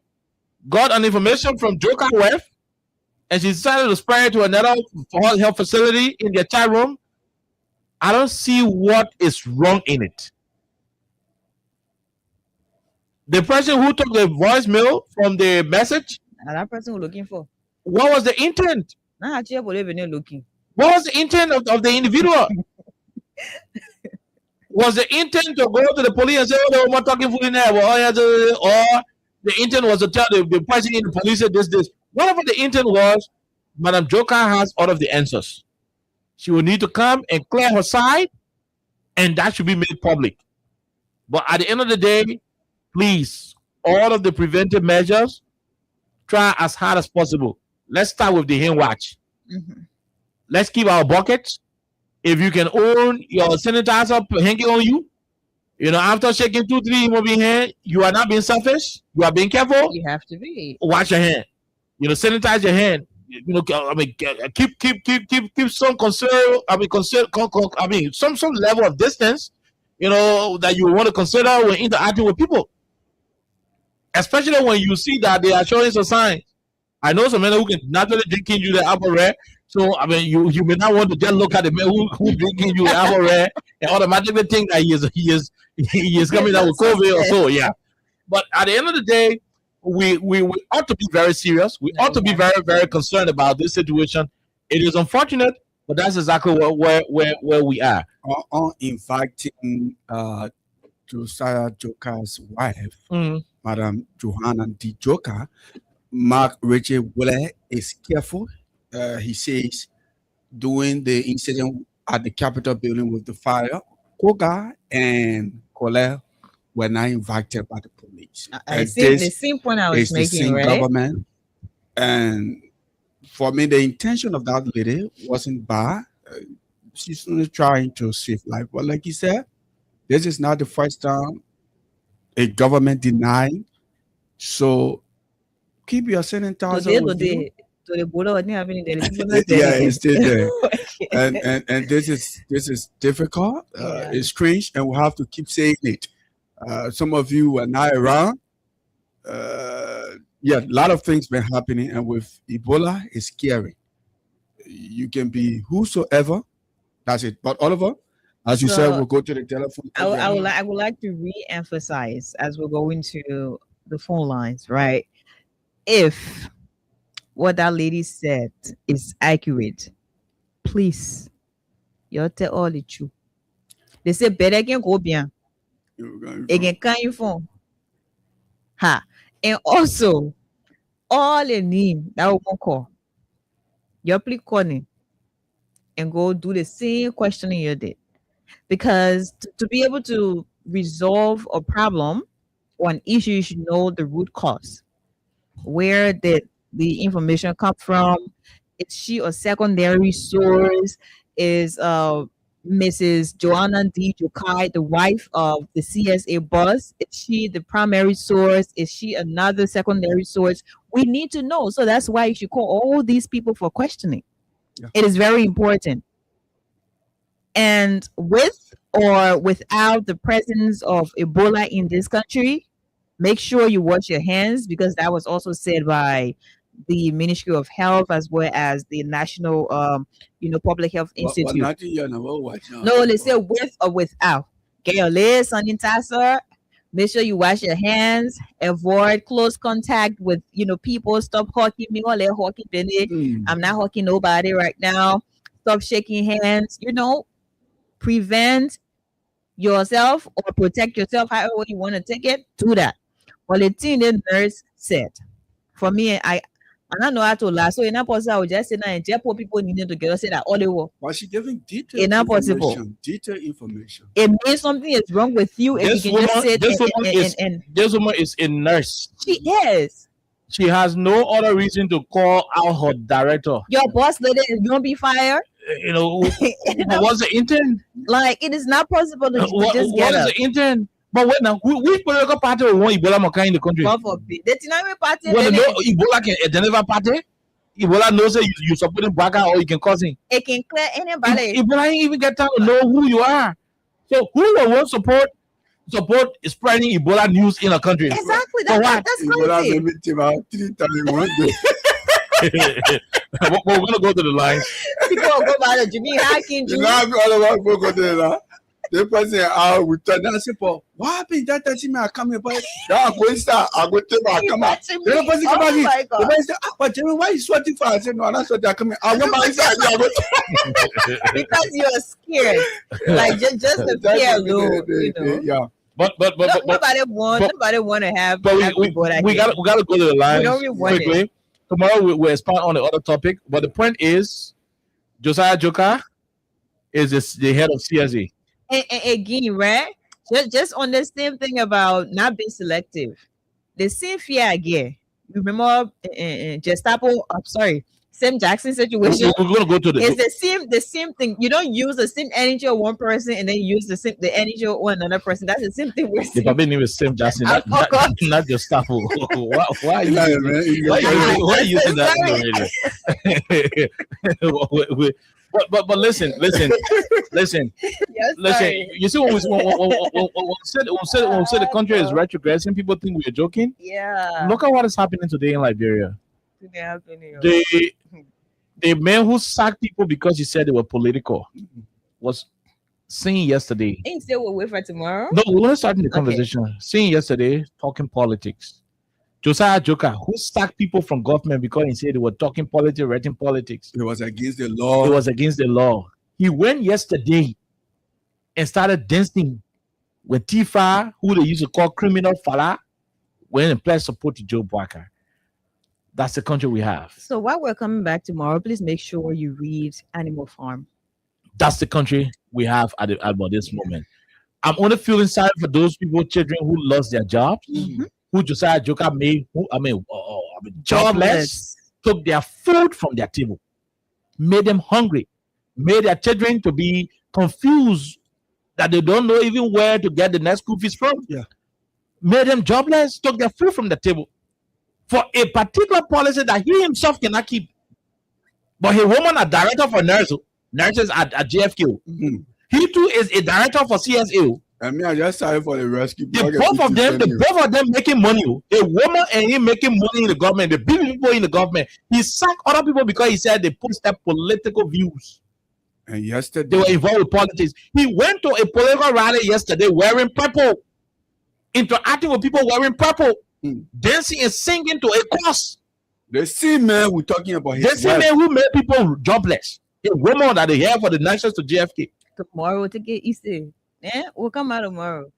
got an information from Joka Wef and she decided to spread it to another health facility in their chat room, I don't see what is wrong in it. The person who took the voicemail from the message, And that person we're looking for. what was the intent? Nah, actually, I believe in looking. What was the intent of the individual? Was the intent to go to the police and say, "Oh, we're talking food in there," or the intent was to tell the person in the police said this? Whatever the intent was, Madam Joka has all of the answers. She will need to come and clear her side, and that should be made public. But at the end of the day, please, all of the preventive measures, try as hard as possible. Let's start with the hand watch. Mm-hmm. Let's keep our buckets. If you can own your sanitizer hanging on you, after shaking 2-3 human being hand, you are not being selfish. You are being careful. You have to be. Wash your hand. Sanitize your hand. Keep some concern. Some level of distance. That you want to consider when interacting with people. Especially when you see that they are showing some signs. I know some men who can naturally drinking you the apple red. So you may not want to just look at the man who drinking you the apple red and automatically think that he is coming down with COVID or so. Yeah. But at the end of the day, we ought to be very serious. We ought to be very, very concerned about this situation. It is unfortunate, but that's exactly where we are. On inviting Josiah Joka's wife, Madam Johanna D. Joka, Mark Richard Wille is careful. He says during the incident at the Capitol building with the fire, Koga and Colette were not invited by the police. I see the same point I was making, the same right? government. And for me, the intention of that lady wasn't bad. She's only trying to save life. But like you said, this is not the first time a government denying. So keep your sanitizer with you. The border wasn't having it. Yeah, it's still there. And this is difficult. It's strange, and we have to keep saying it. Some of you are not around. A lot of things been happening, and with Ebola, it's scary. You can be whosoever. That's it. But Oliver, as you said, we'll go to the telephone. I would like to re-emphasize as we're going to the phone lines, right? If what that lady said is accurate, please, you tell all the truth. They say better can go bien. Again, can you phone? And also, all the name that we call, you please calling and go do the same questioning you did. Because to be able to resolve a problem or an issue, you should know the root cause. Where did the information come from? Is she a secondary source? Is Mrs. Joanna D. Jokai the wife of the CSA boss? Is she the primary source? Is she another secondary source? We need to know. So that's why you should call all these people for questioning. Yeah. It is very important. And with or without the presence of Ebola in this country, make sure you wash your hands, because that was also said by the Ministry of Health as well as the National Public Health Institute. No, they say with or without. Get your list on sanitizer. Make sure you wash your hands. Avoid close contact with people. Stop hugging me. I'm not hugging nobody right now. Stop shaking hands. Prevent yourself or protect yourself however you want to take it. Do that. Well, the thing the nurse said, for me, I don't know how to last. So, in that possible, I would just say that people needed to get us say that all they were. But she giving detailed information. Detailed information. It means something is wrong with you if you can just say this woman is a nurse. She is. She has no other reason to call out her director. Your boss lady is going to be fired. What's the intent? Like, it is not possible to just get what is the intent? But wait now, which political party will want Ebola in the country? God forbid. The Tinami party. Well, no, Ebola can identify party. Ebola knows that you supporting Baka or you can cause him. It can clear anybody. Ebola ain't even get time to know who you are. So who will support spreading Ebola news in a country? Exactly. For what? That's Ebola crazy. made me think about 3 times in one day. We're gonna go to the lines. People will go by the Jimmy hacking. You know, all of us go there now. The person out with that. I say, "Paul, what happened? That time I come here, but now go start. I go take my come out." The person come back. The person say, "But Jimmy, why you sweating for?" I said, "No, I'm not sweating. I come here. I go my inside. I go." Because you're scared. Like just the fear alone. You know. Yeah. But Nobody want to have. But we gotta go to the lines We don't really want quickly. it. Tomorrow we'll expand on the other topic. But the point is, Josiah Joker is the head of CSE. And again, right? Just on the same thing about not being selective. The same fear again. Remember, Gestapo. I'm sorry, Sam Jackson situation. We're gonna go to It's the same thing. You don't use the same energy of one person and then use the energy of another person. That's the same thing we're The saying. Babe name is Sam Jackson, not Gestapo. Why are you using that already? But listen. Yes, sorry. You see when we say the country is retrogressing, people think we're joking. Yeah. Look at what is happening today in Liberia. Today happening. The man who sacked people because he said they were political was seen yesterday. Ain't say we'll wait for tomorrow. No, we're not starting the conversation. Seen yesterday talking politics. Josiah Joker, who sacked people from government because he said they were talking politics, writing politics. It was against the law. It was against the law. He went yesterday and started dancing with Tifa, who they used to call criminal fella, went and pledged support to Joe Barker. That's the country we have. So while we're coming back tomorrow, please make sure you read Animal Farm. That's the country we have at this moment. I'm only feeling sorry for those people, children who lost their jobs, who Josiah Joker made, jobless, took their food from their table, made them hungry, made their children to be confused that they don't know even where to get the next school fees from. Yeah. Made them jobless, took their food from the table for a particular policy that he himself cannot keep. But a woman, a director for nurses at JFK. He too is a director for CSA. I mean, I just started for the rescue. The both of them making money. A woman and him making money in the government. The big people in the government. He sacked other people because he said they pushed their political views. And yesterday they were involved with politics. He went to a political rally yesterday wearing purple, interacting with people wearing purple, dancing and singing to a chorus. The same man we're talking about. The same man who made people jobless. A woman that they have for the nations to JFK. Tomorrow to get Easter. Yeah, we'll come out tomorrow.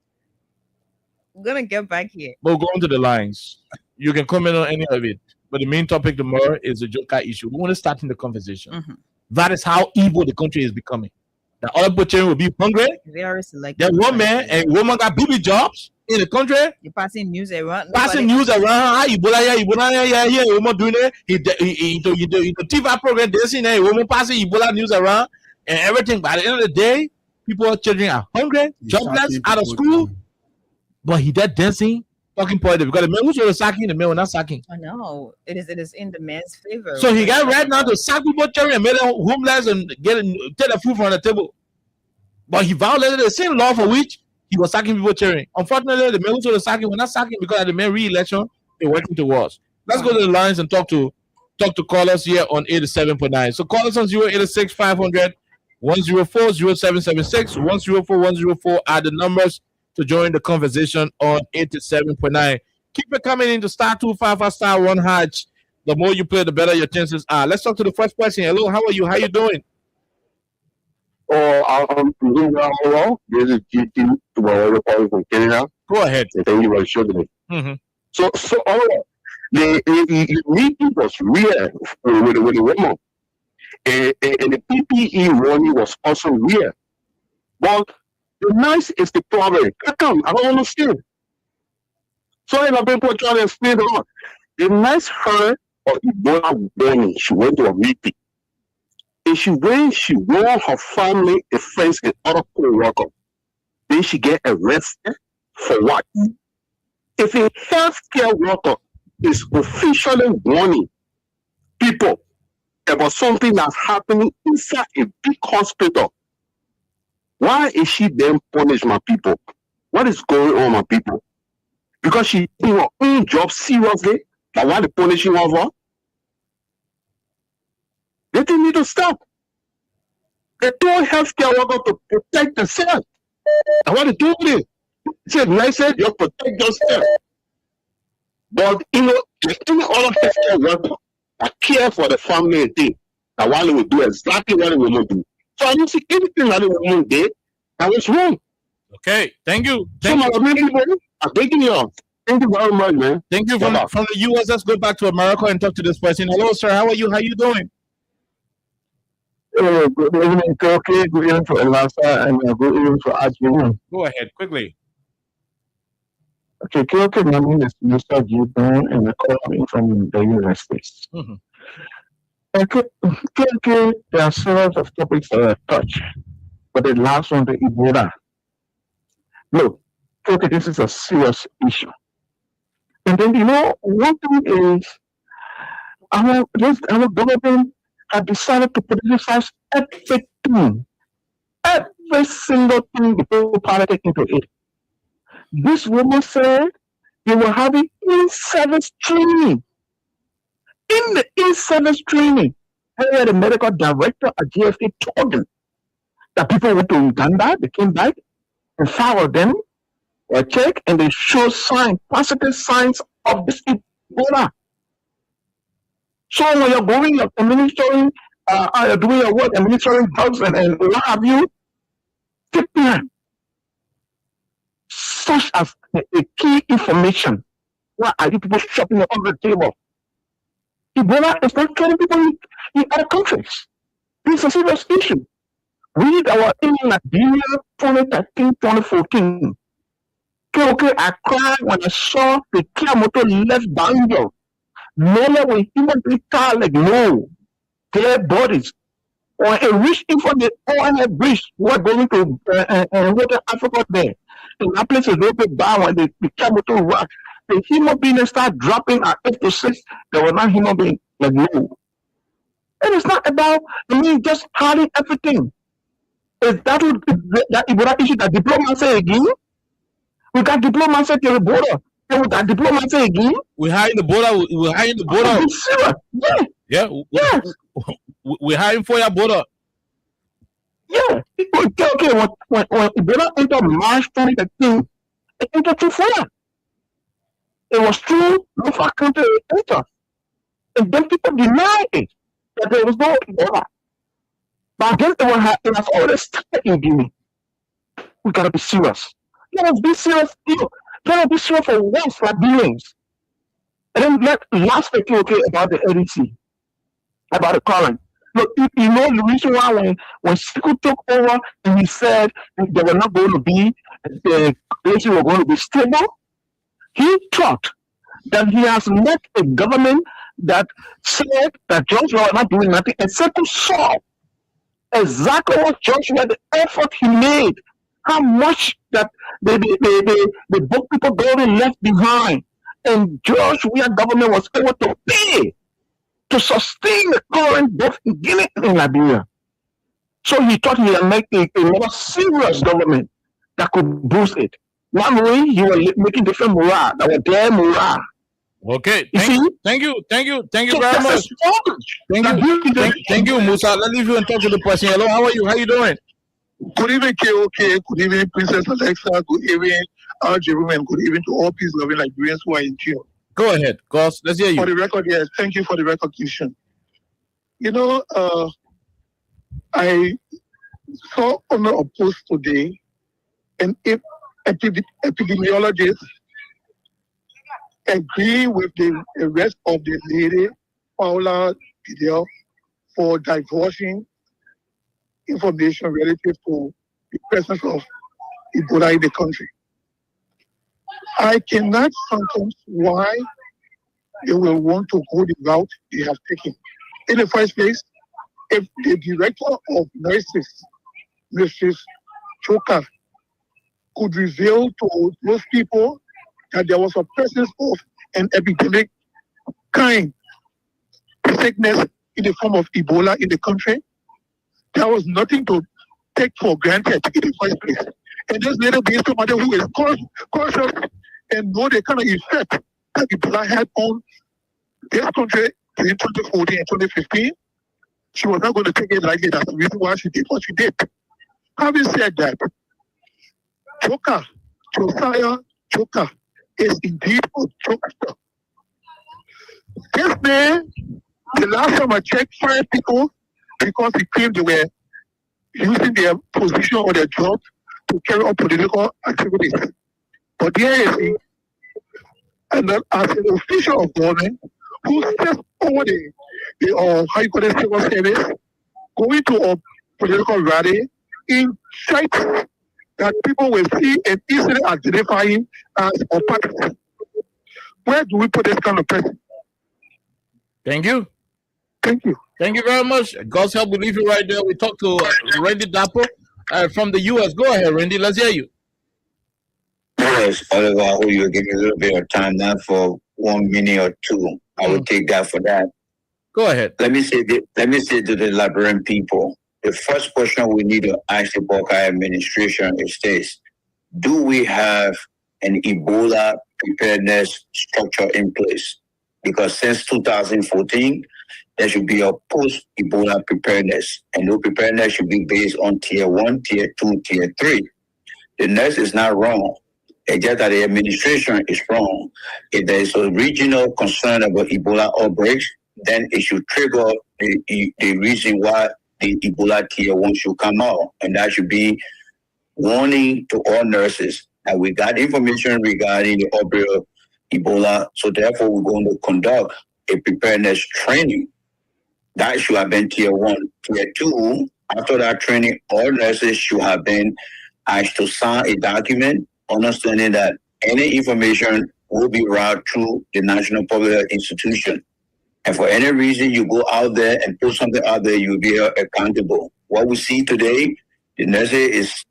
We're gonna get back here. We'll go into the lines. You can comment on any of it. But the main topic tomorrow is the Joker issue. We want to start in the conversation. That is how evil the country is becoming. The other butcher will be hungry. Very selective. That woman got BB jobs in the country. You're passing news around. Passing news around. Ebola, woman doing it. He the TV program, they see a woman passing Ebola news around and everything. By the end of the day, children are hungry, jobless, out of school. But he did dancing, talking politics because the man who's already sacking, the man was not sacking. I know it is in the man's favor. So he got right now to sack people, children, and made them homeless and take the food from the table. But he violated the same law for which he was sacking people, children. Unfortunately, the men who's already sacking were not sacking because at the main re-election they're working towards. Let's go to the lines and talk to callers here on 87.9. So call us on 086 500 104 0776 104 104 are the numbers to join the conversation on 87.9. Keep it coming into star 255 star 1 hatch. The more you play, the better your chances are. Let's talk to the first person. Hello, how are you? How you doing? Oh, I'm doing well. This is GT calling from Kenya. Go ahead. Thank you for showing me. So the meeting was real with the woman. And the PPE warning was also real. But the nice is the problem. How come? I don't understand. So in a people trying to explain it on. The nice heard of Ebola warning. She went to a meeting. And she warned her family, her friends, and other co-workers. Then she get arrested for what? If a healthcare worker is officially warning people about something that's happening inside a big hospital, Why is she then punish my people? What is going on, my people? Because she did her own job seriously. Like why they punishing her for? They didn't need to stop. They told healthcare workers to protect themselves. And what they told me, I said, you protect yourself. But you know, I think all of healthcare workers are care for the family and thing. That while they will do exactly what they will do. So I don't see anything that the woman did that was wrong. Okay, thank you. Some of the people are taking you off. Thank you very much, man. Thank you from the US. Let's go back to America and talk to this person. Hello, sir. How are you? How you doing? Good evening, Turkey. Good evening to Elasa and good evening to Ajin. Go ahead, quickly. Okay, Turkey, my name is Mr. Gibbon and I'm calling from the United States. Okay, Turkey, there are several of topics that I touch, but the last one, the Ebola. Look, Turkey, this is a serious issue. And then, you know, one thing is, our government have decided to politicize everything. Every single thing they put politics into it. This woman said they were having in-service training. In the in-service training, where the medical director at GFK told them that people went to Uganda, they came back and followed them, or check, and they show signs, positive signs of this Ebola. So when you're going, you're administering, you're doing your work, administering drugs and what have you, take time. Such as the key information. Why are you people shopping on the table? Ebola is not killing people in other countries. This is a serious issue. Read our in Nigeria 2013-2014. Okay, I cried when I saw the Kia motor left Banjo. Many with human car like no dead bodies. Or a rich from the ONF bridge who are going to Water Africa there. In that place is open down when the Kia motor rock. The human beings start dropping at 8 to 6. There were not human beings like no. And it's not about, just hiding everything. Is that Ebola issue that diplomacy again? We got diplomacy to the border. And we got diplomacy again. We're hiding the border. We're hiding the border. Yeah. Yeah. Yes. We're hiding for your border. Yeah. Okay. When Ebola entered March 2013, it entered through fire. It was true, North Country entered. And then people denied it, that there was no Ebola. But again, it was already started in Guinea. We gotta be serious. Let us be serious, let us be serious for once, for beings. And then last week, okay, about the LDC, about the current. Look, you know the reason why when Siku took over and he said they were not going to be, the LDC were going to be stable, he thought that he has met a government that said that Joshua was not doing nothing except to solve exactly what Joshua, the effort he made, how much that the book people building left behind. And Joshua government was able to pay to sustain the current both in Guinea and in Liberia. So he thought he had made another serious government that could boost it. One way he was making different morale, that was their morale. Okay, thank you very much. Thank you, Musa. Let's leave you and talk to the person. Hello, how are you? How you doing? Good evening, KOK. Good evening, Princess Alexa. Good evening, Jerome. Good evening to all peace-loving Liberians who are in tune. Go ahead, Gus. Let's hear you. For the record, yes. Thank you for the recognition. You know, I saw on a post today an epidemiologist agree with the arrest of the lady, Paula Fidel, for divulging information relative to the presence of Ebola in the country. I cannot fathom why they will want to go the route they have taken. In the first place, if the director of nurses, Mrs. Choka, could reveal to those people that there was a presence of an epidemic kind sickness in the form of Ebola in the country, there was nothing to take for granted in the first place. And this lady being somebody who is cautious and know the kind of effect that Ebola had on this country in 2014 and 2015, she was not going to take it lightly. That's the reason why she did what she did. Having said that, Josiah Joker is indeed a jokester. This man, the last time I checked, 5 people because he claimed they were using their position or their job to carry out political activities. But there is he, and then as an official of government who steps over the how you call it, civil service, going to a political rally in sites that people will see and easily identify him as a partisan. Where do we put this kind of person? Thank you. Thank you. Thank you very much. God's help will leave you right there. We talked to Randy Dapo from the U.S. Go ahead, Randy. Let's hear you. Yes, Oliver, I hope you'll give me a little bit of time now for 1 minute or two. I will take that for that. Go ahead. Let me say to the Liberian people, the first question we need to ask the Buckeye administration is this: do we have an Ebola preparedness structure in place? Because since 2014, there should be a post-Ebola preparedness, and no preparedness should be based on tier 1, tier 2, tier 3. The nurse is not wrong. It's just that the administration is wrong. If there is a regional concern about Ebola outbreaks, then it should trigger the reason why the Ebola tier 1 should come out. And that should be warning to all nurses that we got information regarding the outbreak of Ebola. So therefore, we're going to conduct a preparedness training. That should have been tier 1. Tier 2, after that training, all nurses should have been asked to sign a document understanding that any information will be routed through the National Public Health Institution. And for any reason you go out there and put something out there, you'll be accountable. What we see today, the nurse is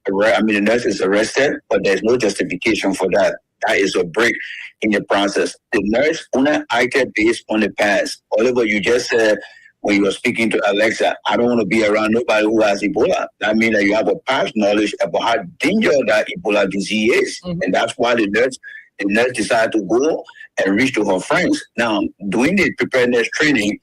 arrested, but there's no justification for that. That is a break in the process. The nurse only acted based on the past. Oliver, you just said when you were speaking to Alexa, I don't want to be around nobody who has Ebola. That means that you have a past knowledge about how dangerous that Ebola disease is. Mm-hmm. And that's why the nurse decided to go and reach to her friends. Now, doing the preparedness training,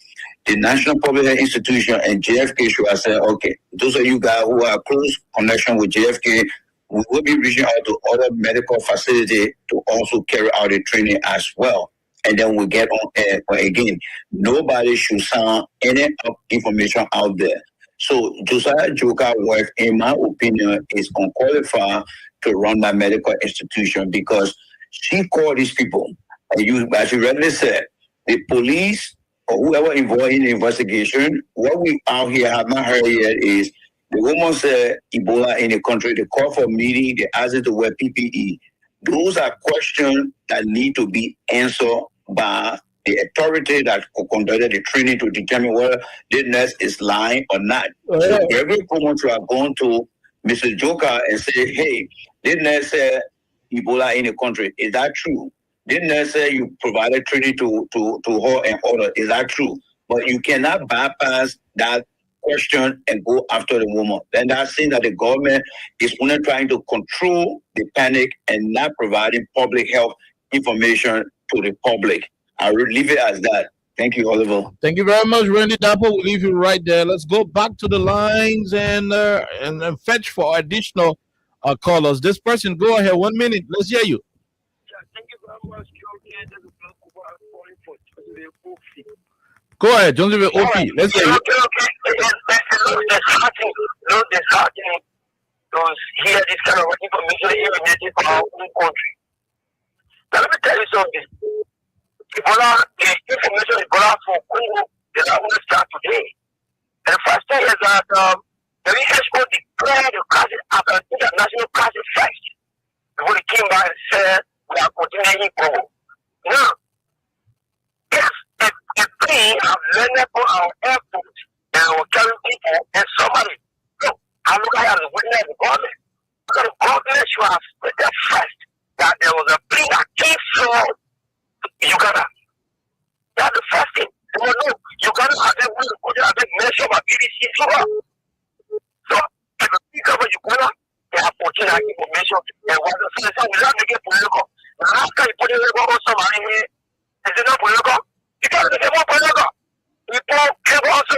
the National Public Health Institution and JFK should have said, okay, those of you guys who are close connection with JFK, we will be reaching out to other medical facilities to also carry out the training as well. And then we get on air. But again, nobody should sound any information out there. So Josiah Joker work, in my opinion, is unqualified to run my medical institution because she called these people. And as you rightly said, the police or whoever involved in the investigation, what we out here have not heard yet is the woman said Ebola in the country, they call for a meeting, they asked her to wear PPE. Those are questions that need to be answered by the authority that conducted the training to determine whether the nurse is lying or not. Oh, yeah. So every woman should have gone to Mr. Joker and say, hey, the nurse said Ebola in the country. Is that true? The nurse said you provided training to her and order. Is that true? But you cannot bypass that question and go after the woman. Then that seems that the government is only trying to control the panic and not providing public health information to the public. I will leave it as that. Thank you, Oliver. Thank you very much, Randy Dapo. We'll leave you right there. Let's go back to the lines and fetch for additional callers. This person, go ahead. 1 minute. Let's hear you. Thank you very much. Go ahead, John David OP. Let's hear you. Not disheartening to hear this kind of information emanating from our own country. Now, let me tell you something. Ebola, the information Ebola for Congo is not going to start today. And the first thing is that the WHO declared the crisis as an international crisis first before they came by and said we are continuing Congo. Now, if we have learned from our airport and our carrying people and somebody, look, I look at it as a witness of the government. Because the government should have stated first that there was a plea that came from Uganda. That's the first thing. Well, no, Uganda has a will to put a big measure of BBC. So, if the speaker wherever you go, they have portrayed that information. And what the citizen will not make it political. Now, after you put it also, is it not political? You can't make it more political. You can't also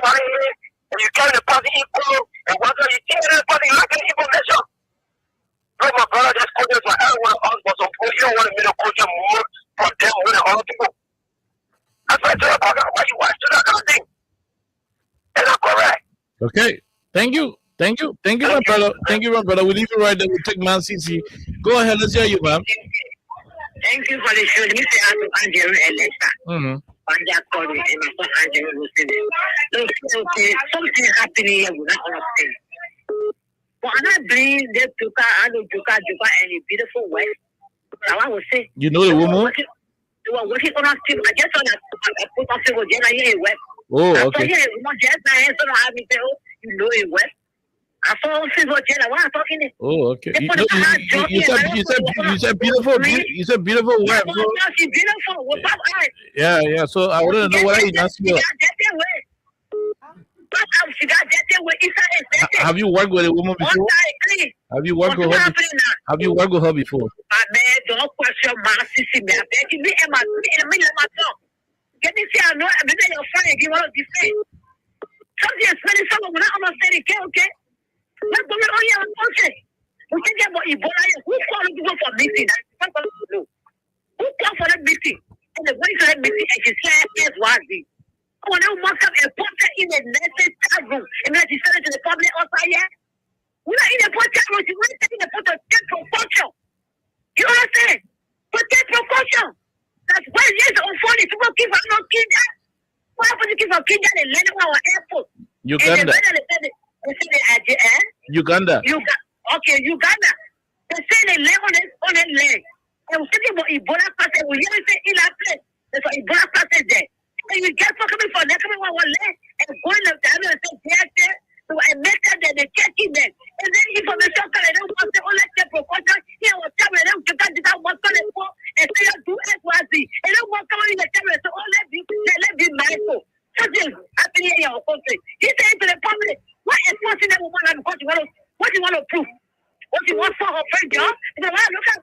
and you carry the party equal, and whether you think the party lacking information. No, my brother, just quoted for everyone else, but you don't want to make a culture more from them with the other people. That's why I tell you about why you watch that kind of thing. Is that correct? Okay. Thank you, my brother. Thank you, my brother. We'll leave you right there. We'll take Man CC. Go ahead. Let's hear you, ma'am. Thank you for the show. This is Andrew Elisa. Something happening here we don't understand. But I'm not bringing them to Joka and a beautiful wife. I will say. You know the woman? They were working on us too. I just saw that I put on civil jail here in West. Oh, I okay. saw here, just now, so I have me say, oh, you know in West. I saw civil jail. What I'm talking about. Oh, okay. You said beautiful. You said beautiful wife. So, she's beautiful. With pop eyes. yeah. So I wouldn't know what I asked you. Have you worked with a woman before? Have you worked with her? Have you worked with her before? My man, don't question my sister. Me, I beg you, me and my tongue. Get me see, I know. I'm your friend. You want to be fair. Something is spending someone when I understand it. Okay. What's going on here? Okay. We can get about Ebola. Who called to go for meeting? Who called for that meeting? And the way for that meeting, and she said, "Yes, Wazi." Oh, now must have a portrait in the next room, and then she said it to the public outside here. We're not in the portrait room. She went in the portrait take precaution. You understand? But take precaution. That's why years on phone. If you don't give her no Kenya, what happens to give her Kenya and land on our airport? Uganda. Uganda. Okay, Uganda. They say they lay on that land. I was thinking about Ebola passage. We hear say in that place. There's an Ebola passage there. And you get for coming from there, coming one land and going up there and say there. So I make sure that they check in there. And then information can I don't want to all that precaution. Here was coming out to get that one for and say do XYZ. And don't want coming in the camera. So all let be mindful. Something happening in our country. He said to the public, what is forcing that woman and what you want to prove? What you want for her friend job? And then look at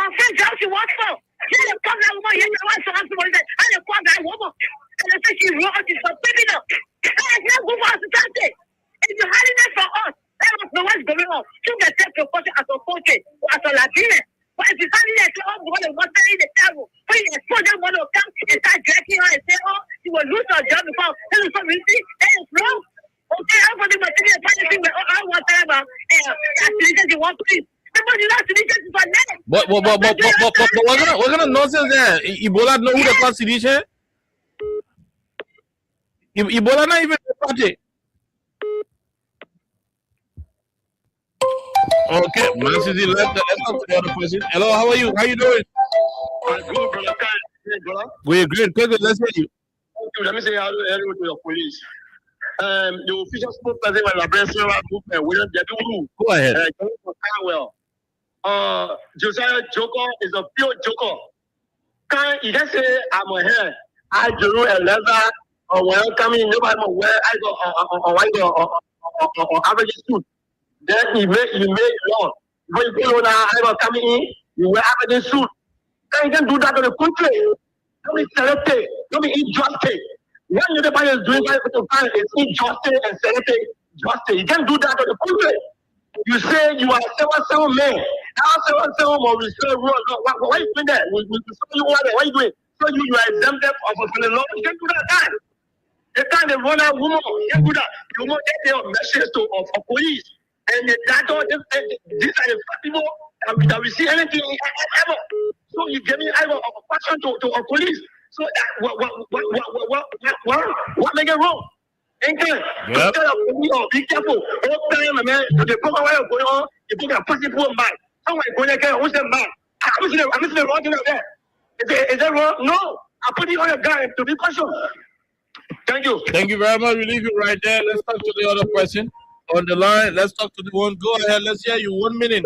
our friend job she wants for. Then the come that woman, you know what so somebody said, I don't call that woman. And they say she's wrong, she's for picking up. That's not good for our society. If you're hiding that for us, that must know what's going on. You can take precaution as a country or as a Latino. But if you're hiding that, oh, what in the table, when you expose them, one will come and start dragging her and say, oh, she will lose her job because this is so easy. That is wrong. Okay, I'm going to be a funny thing, but I want to have you want please. But what kind of nonsense there? Ebola know who the constitution? Ebola not even the party. Okay, Man City left. Let's talk to the other person. Hello, how are you? How you doing? We're great. Good. Let's hear you. Let me say hello to your police. The official spokesperson of the Brentford movement, William Dedu. Go ahead. Josiah Joker is a pure joker. Can you just say I'm a hair? I drew a leather or when I'm coming, nobody will wear or average suit. Then you make law. When you go now, I'm coming in, you wear average suit. Can you can do that to the country? Don't be selected. Don't be injustice. What everybody is doing is injustice and selected justice. You can't do that to the country. You say you are a 7 man. Now 7 will restore rule. Why are you doing that? We you what are you doing? So you are exempted from the law. You can't do that time. The time they run out woman, you can't do that. You won't get their message of police. And that these are the people that we see anything ever. So you give me ever a question to a police. So what make it wrong? Ain't it? Yep. Be careful. All time, man. The program where you're going on, you put a pussy poor man. Someone going there, who's that man? I'm missing the wrong thing out there. Is that wrong? No. I put it on your guy to be questioned. Thank you. Thank you very much. We leave you right there. Let's talk to the other person on the line. Let's talk to the one. Go ahead. Let's hear you. 1 minute.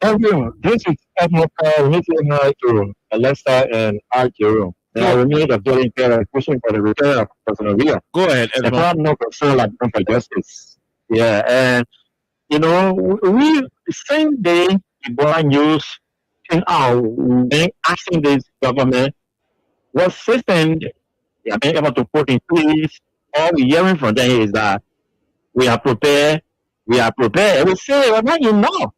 Thank you. This is Edmund meeting to Alexa and Arjero. I need a very clear question for the return of personal view. Go ahead, Edmund. If I have no concern like for justice, Yeah, and you know, we the same day Ebola news came out, when asking this government what system they are being able to put in place. All we're hearing from them is that we are prepared, we are prepared. We say, well, not enough.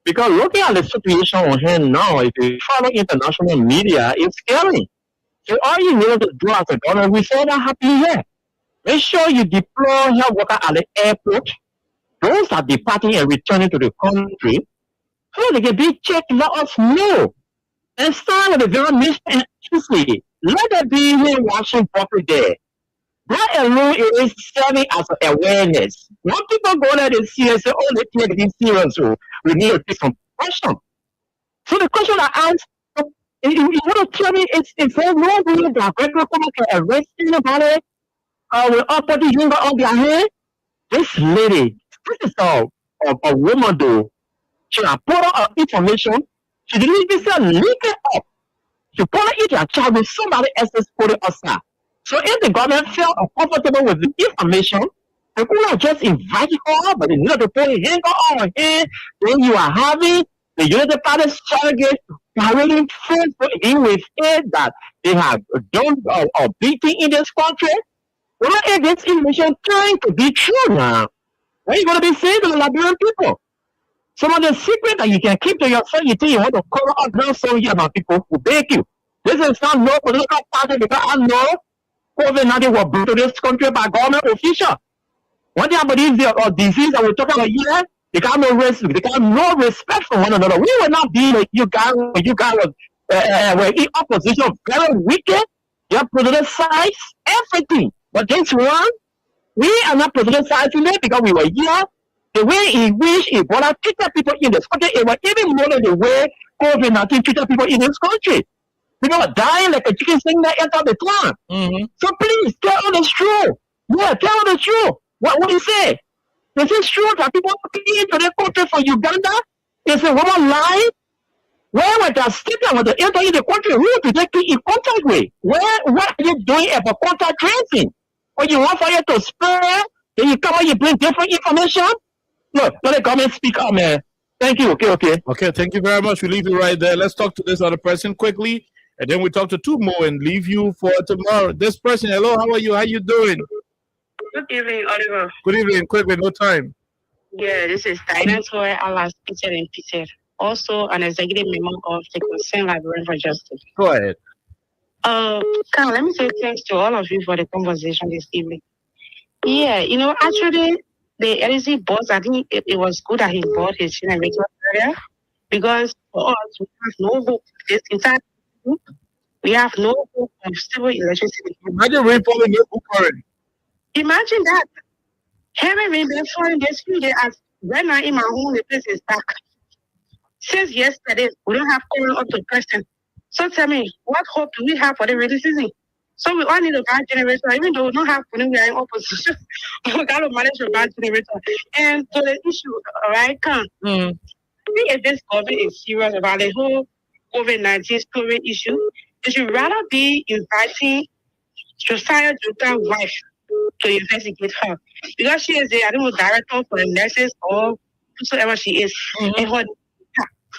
Because looking at the situation on hand now, if you follow international media, it's scary. So all you need to do as a government, we say that happy here. Make sure you deploy health workers at the airport. Those are departing and returning to the country. So they can be checked, let us know. And start with the very mission easily. Let there be here watching properly there. That alone is serving as an awareness. When people go there, they see and say, oh, they take this serious, so we need to take some question. So the question I asked, you want to tell me it's there no way that regular people can arrest anybody with uppity finger on their head? This lady, this is a woman though. She had put out her information. She didn't even say leak it up. She put it in her child with somebody else's photo outside. So if the government felt uncomfortable with the information, they could not just invite her, but they needed to put a hanger on her head. Then you are having the United Party surrogate parading Facebook in with it that they have done a big thing in this country. Well, if this information trying to be true now, what are you going to be saying to the Liberian people? Some of the secret that you can keep to yourself, you think you want to cover up now, so here about people who beg you. This is not no political party because I know COVID-19 was brought to this country by government officials. One thing I believe the disease that we're talking about here, they got no respect for one another. We will not be like you guys when you guys were in opposition, very wicked. You're politicized everything. But this one, we are not politicizing it because we were here. The way in which Ebola treated people in this country, it was even more than the way COVID-19 treated people in this country. People are dying like a chicken thing that entered the plant. So please tell us the truth. Yeah, tell us the truth. What do you say? Is it true that people came into the country from Uganda? Is a woman lying? Where was that statement when they enter in the country? Who did they keep in contact with? What are you doing about contact tracing? When you want for you to spread, then you come and you bring different information? Look, let the government speak up, man. Thank you. Okay. Okay, thank you very much. We leave you right there. Let's talk to this other person quickly, and then we talk to two more and leave you for tomorrow. This person, hello, how are you? How you doing? Good evening, Oliver. Good evening. Quickly, no time. Yeah, this is Dinosaur Alas Peter and Peter, also an executive member of the Concerned Librarian for Justice. Go ahead. Carl, let me say thanks to all of you for the conversation this evening. Yeah, actually, the LEC boss, I think it was good that he bought his generator area because for us, we have no hope. This entire group, we have no hope of stable electricity. Imagine rainfall in your book already. Imagine that. Heavy rain been falling this few days. Right now in my home, the place is dark. Since yesterday, we don't have current up to present. So tell me, what hope do we have for the rainy season? So we all need a bad generator, even though we don't have money, we are in opposition. We got to manage a bad generator. And so the issue, all right, I think if this government is serious about the whole COVID-19 story issue, they should rather be inviting Josiah Jota's wife to investigate her. Because she is I don't know, director for the nurses or whosoever she is. And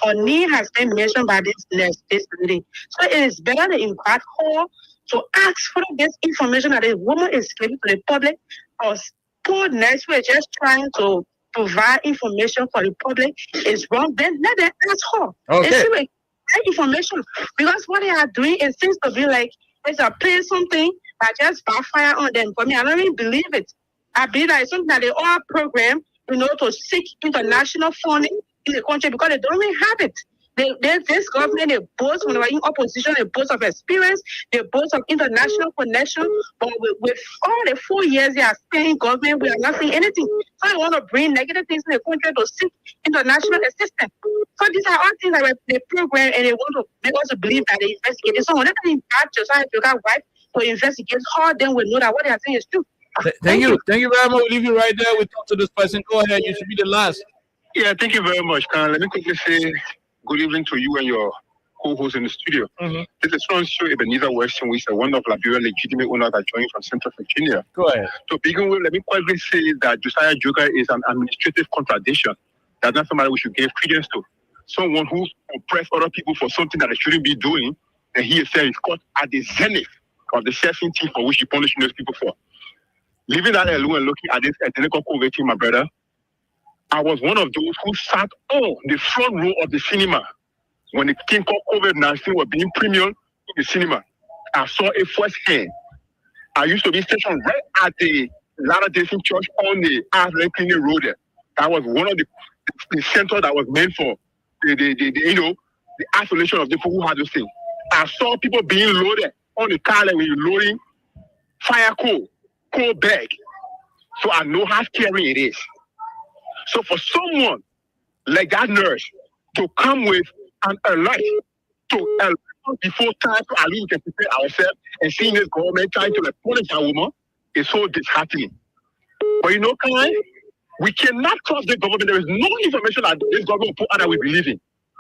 her name has been mentioned by this nurse, this lady. So it is better to invite her to ask for this information that a woman is giving to the public, or poor nurse who are just trying to provide information for the public is wrong. Then let them ask her. Okay. And see information. Because what they are doing, it seems to be like they are playing something that just backfire on them. For me, I don't even believe it. I believe that it's something that they all program, to seek international funding in the country because they don't even have it. This government, they boast when they were in opposition, they boast of experience, they boast of international connection, but with all the 4 years they are staying in government, we are not seeing anything. So they want to bring negative things in the country to seek international assistance. So these are all things that they program and they want to make us believe that they investigate. So when they invite Josiah Jota's wife to investigate her, then we know that what they are saying is true. Thank you very much. We'll leave you right there. We talk to this person. Go ahead. You should be the last. Yeah, thank you very much, Khan. Let me quickly say good evening to you and your co-host in the studio. This is from show Ebenezer Weston, who is one of Liberia's legitimate owners that joined from Central Virginia. Go ahead. To begin with, let me quickly say that Josiah Joker is an administrative contradiction. That's not somebody we should give credence to. Someone who oppresses other people for something that they shouldn't be doing, and he himself is caught at the zenith of the selfing thing for which he punishing those people for. Leaving that alone and looking at this identical COVID thing, my brother, I was one of those who sat on the front row of the cinema when the thing called COVID-19 was being premiered in the cinema. I saw it firsthand. I used to be stationed right at the Latter-day Saint Church on the Aslan Clinic Road there. That was one of the centers that was meant for the isolation of the people who had those things. I saw people being loaded on the car like when you're loading fire coal bag. So I know how scary it is. So for someone like that nurse to come with an alert to alert before time to at least we can prepare ourselves and seeing this government trying to punish a woman is so disheartening. But you know, Kai, we cannot trust the government. There is no information that this government will put out that we believe in.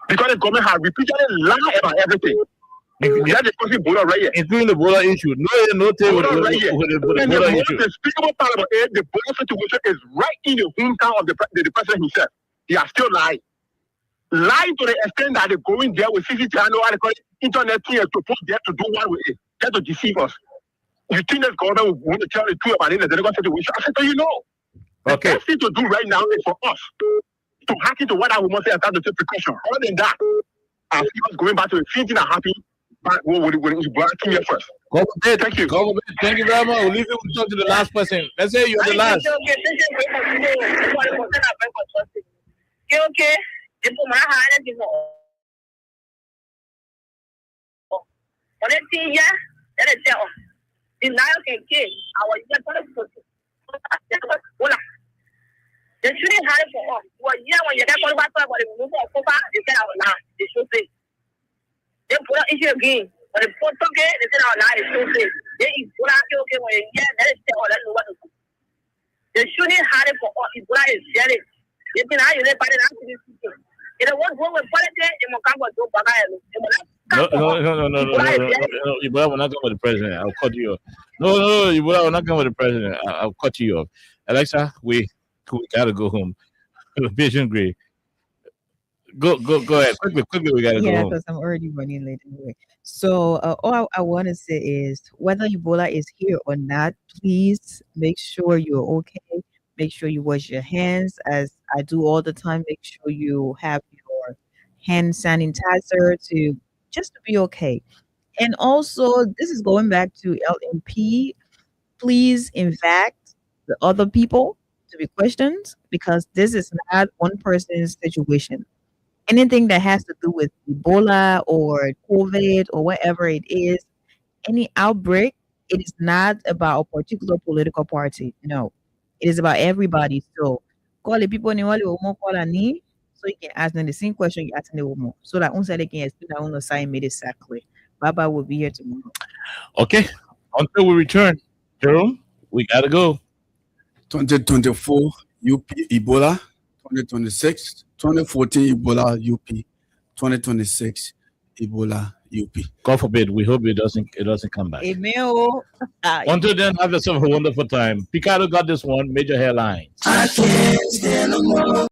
Because the government has repeatedly lied about everything. We are discussing Bola right here. Including the Bola issue. No table with the Bola issue. And the most despicable part about it, the Bola situation is right in the hometown of the president himself. He has still lied. Lying to the extent that they're going there with CCTV, I know how they call it, internet thing, and propose there to do what with it. There to deceive us. You think that government will want to tell the truth about it in the Senegal situation? I said, so you know. The best thing to do right now is for us to hack into what I would want to say and start to take precaution. Other than that, I see us going back to the same thing that happened. But we'll come here first. Thank you. Thank you very much. We'll leave it to talk to the last person. Let's say you're the last. Okay. They shouldn't have it for us. Well, yeah, when you get one back, but if you move on, they said our land. They should say. They put out issue again. When they put okay, they said our land. They should say. They put out okay when you get that is all that know what to do. They shouldn't have it for us. If what is sharing, if you know you let by the land to this people. If they want to go with politics, they will come with no bagay. No. Ibola will not come with the president. I'll cut you off. No. Ibola will not come with the president. I'll cut you off. Alexa, we gotta go home. Vision Gray. Go ahead. Quickly, we gotta go home. Yeah, because I'm already running late anyway. So all I want to say is whether Ebola is here or not, please make sure you're okay. Make sure you wash your hands as I do all the time. Make sure you have your hand sanitizer to be okay. And also, this is going back to LMP. Please invite the other people to be questioned because this is not one person's situation. Anything that has to do with Ebola or COVID or whatever it is, any outbreak, it is not about a particular political party. No, it is about everybody. So call the people so you can ask them the same question you ask them so that they can explain on the side made exactly. Baba will be here tomorrow. Okay, until we return, Jerome, we gotta go. 2024 UP Ebola, 2026, 2014 Ebola UP, 2026 Ebola UP. God forbid, we hope it doesn't come back. Amen. Until then, have yourself a wonderful time. Picardo got this one, major hairline. I can't stand no more.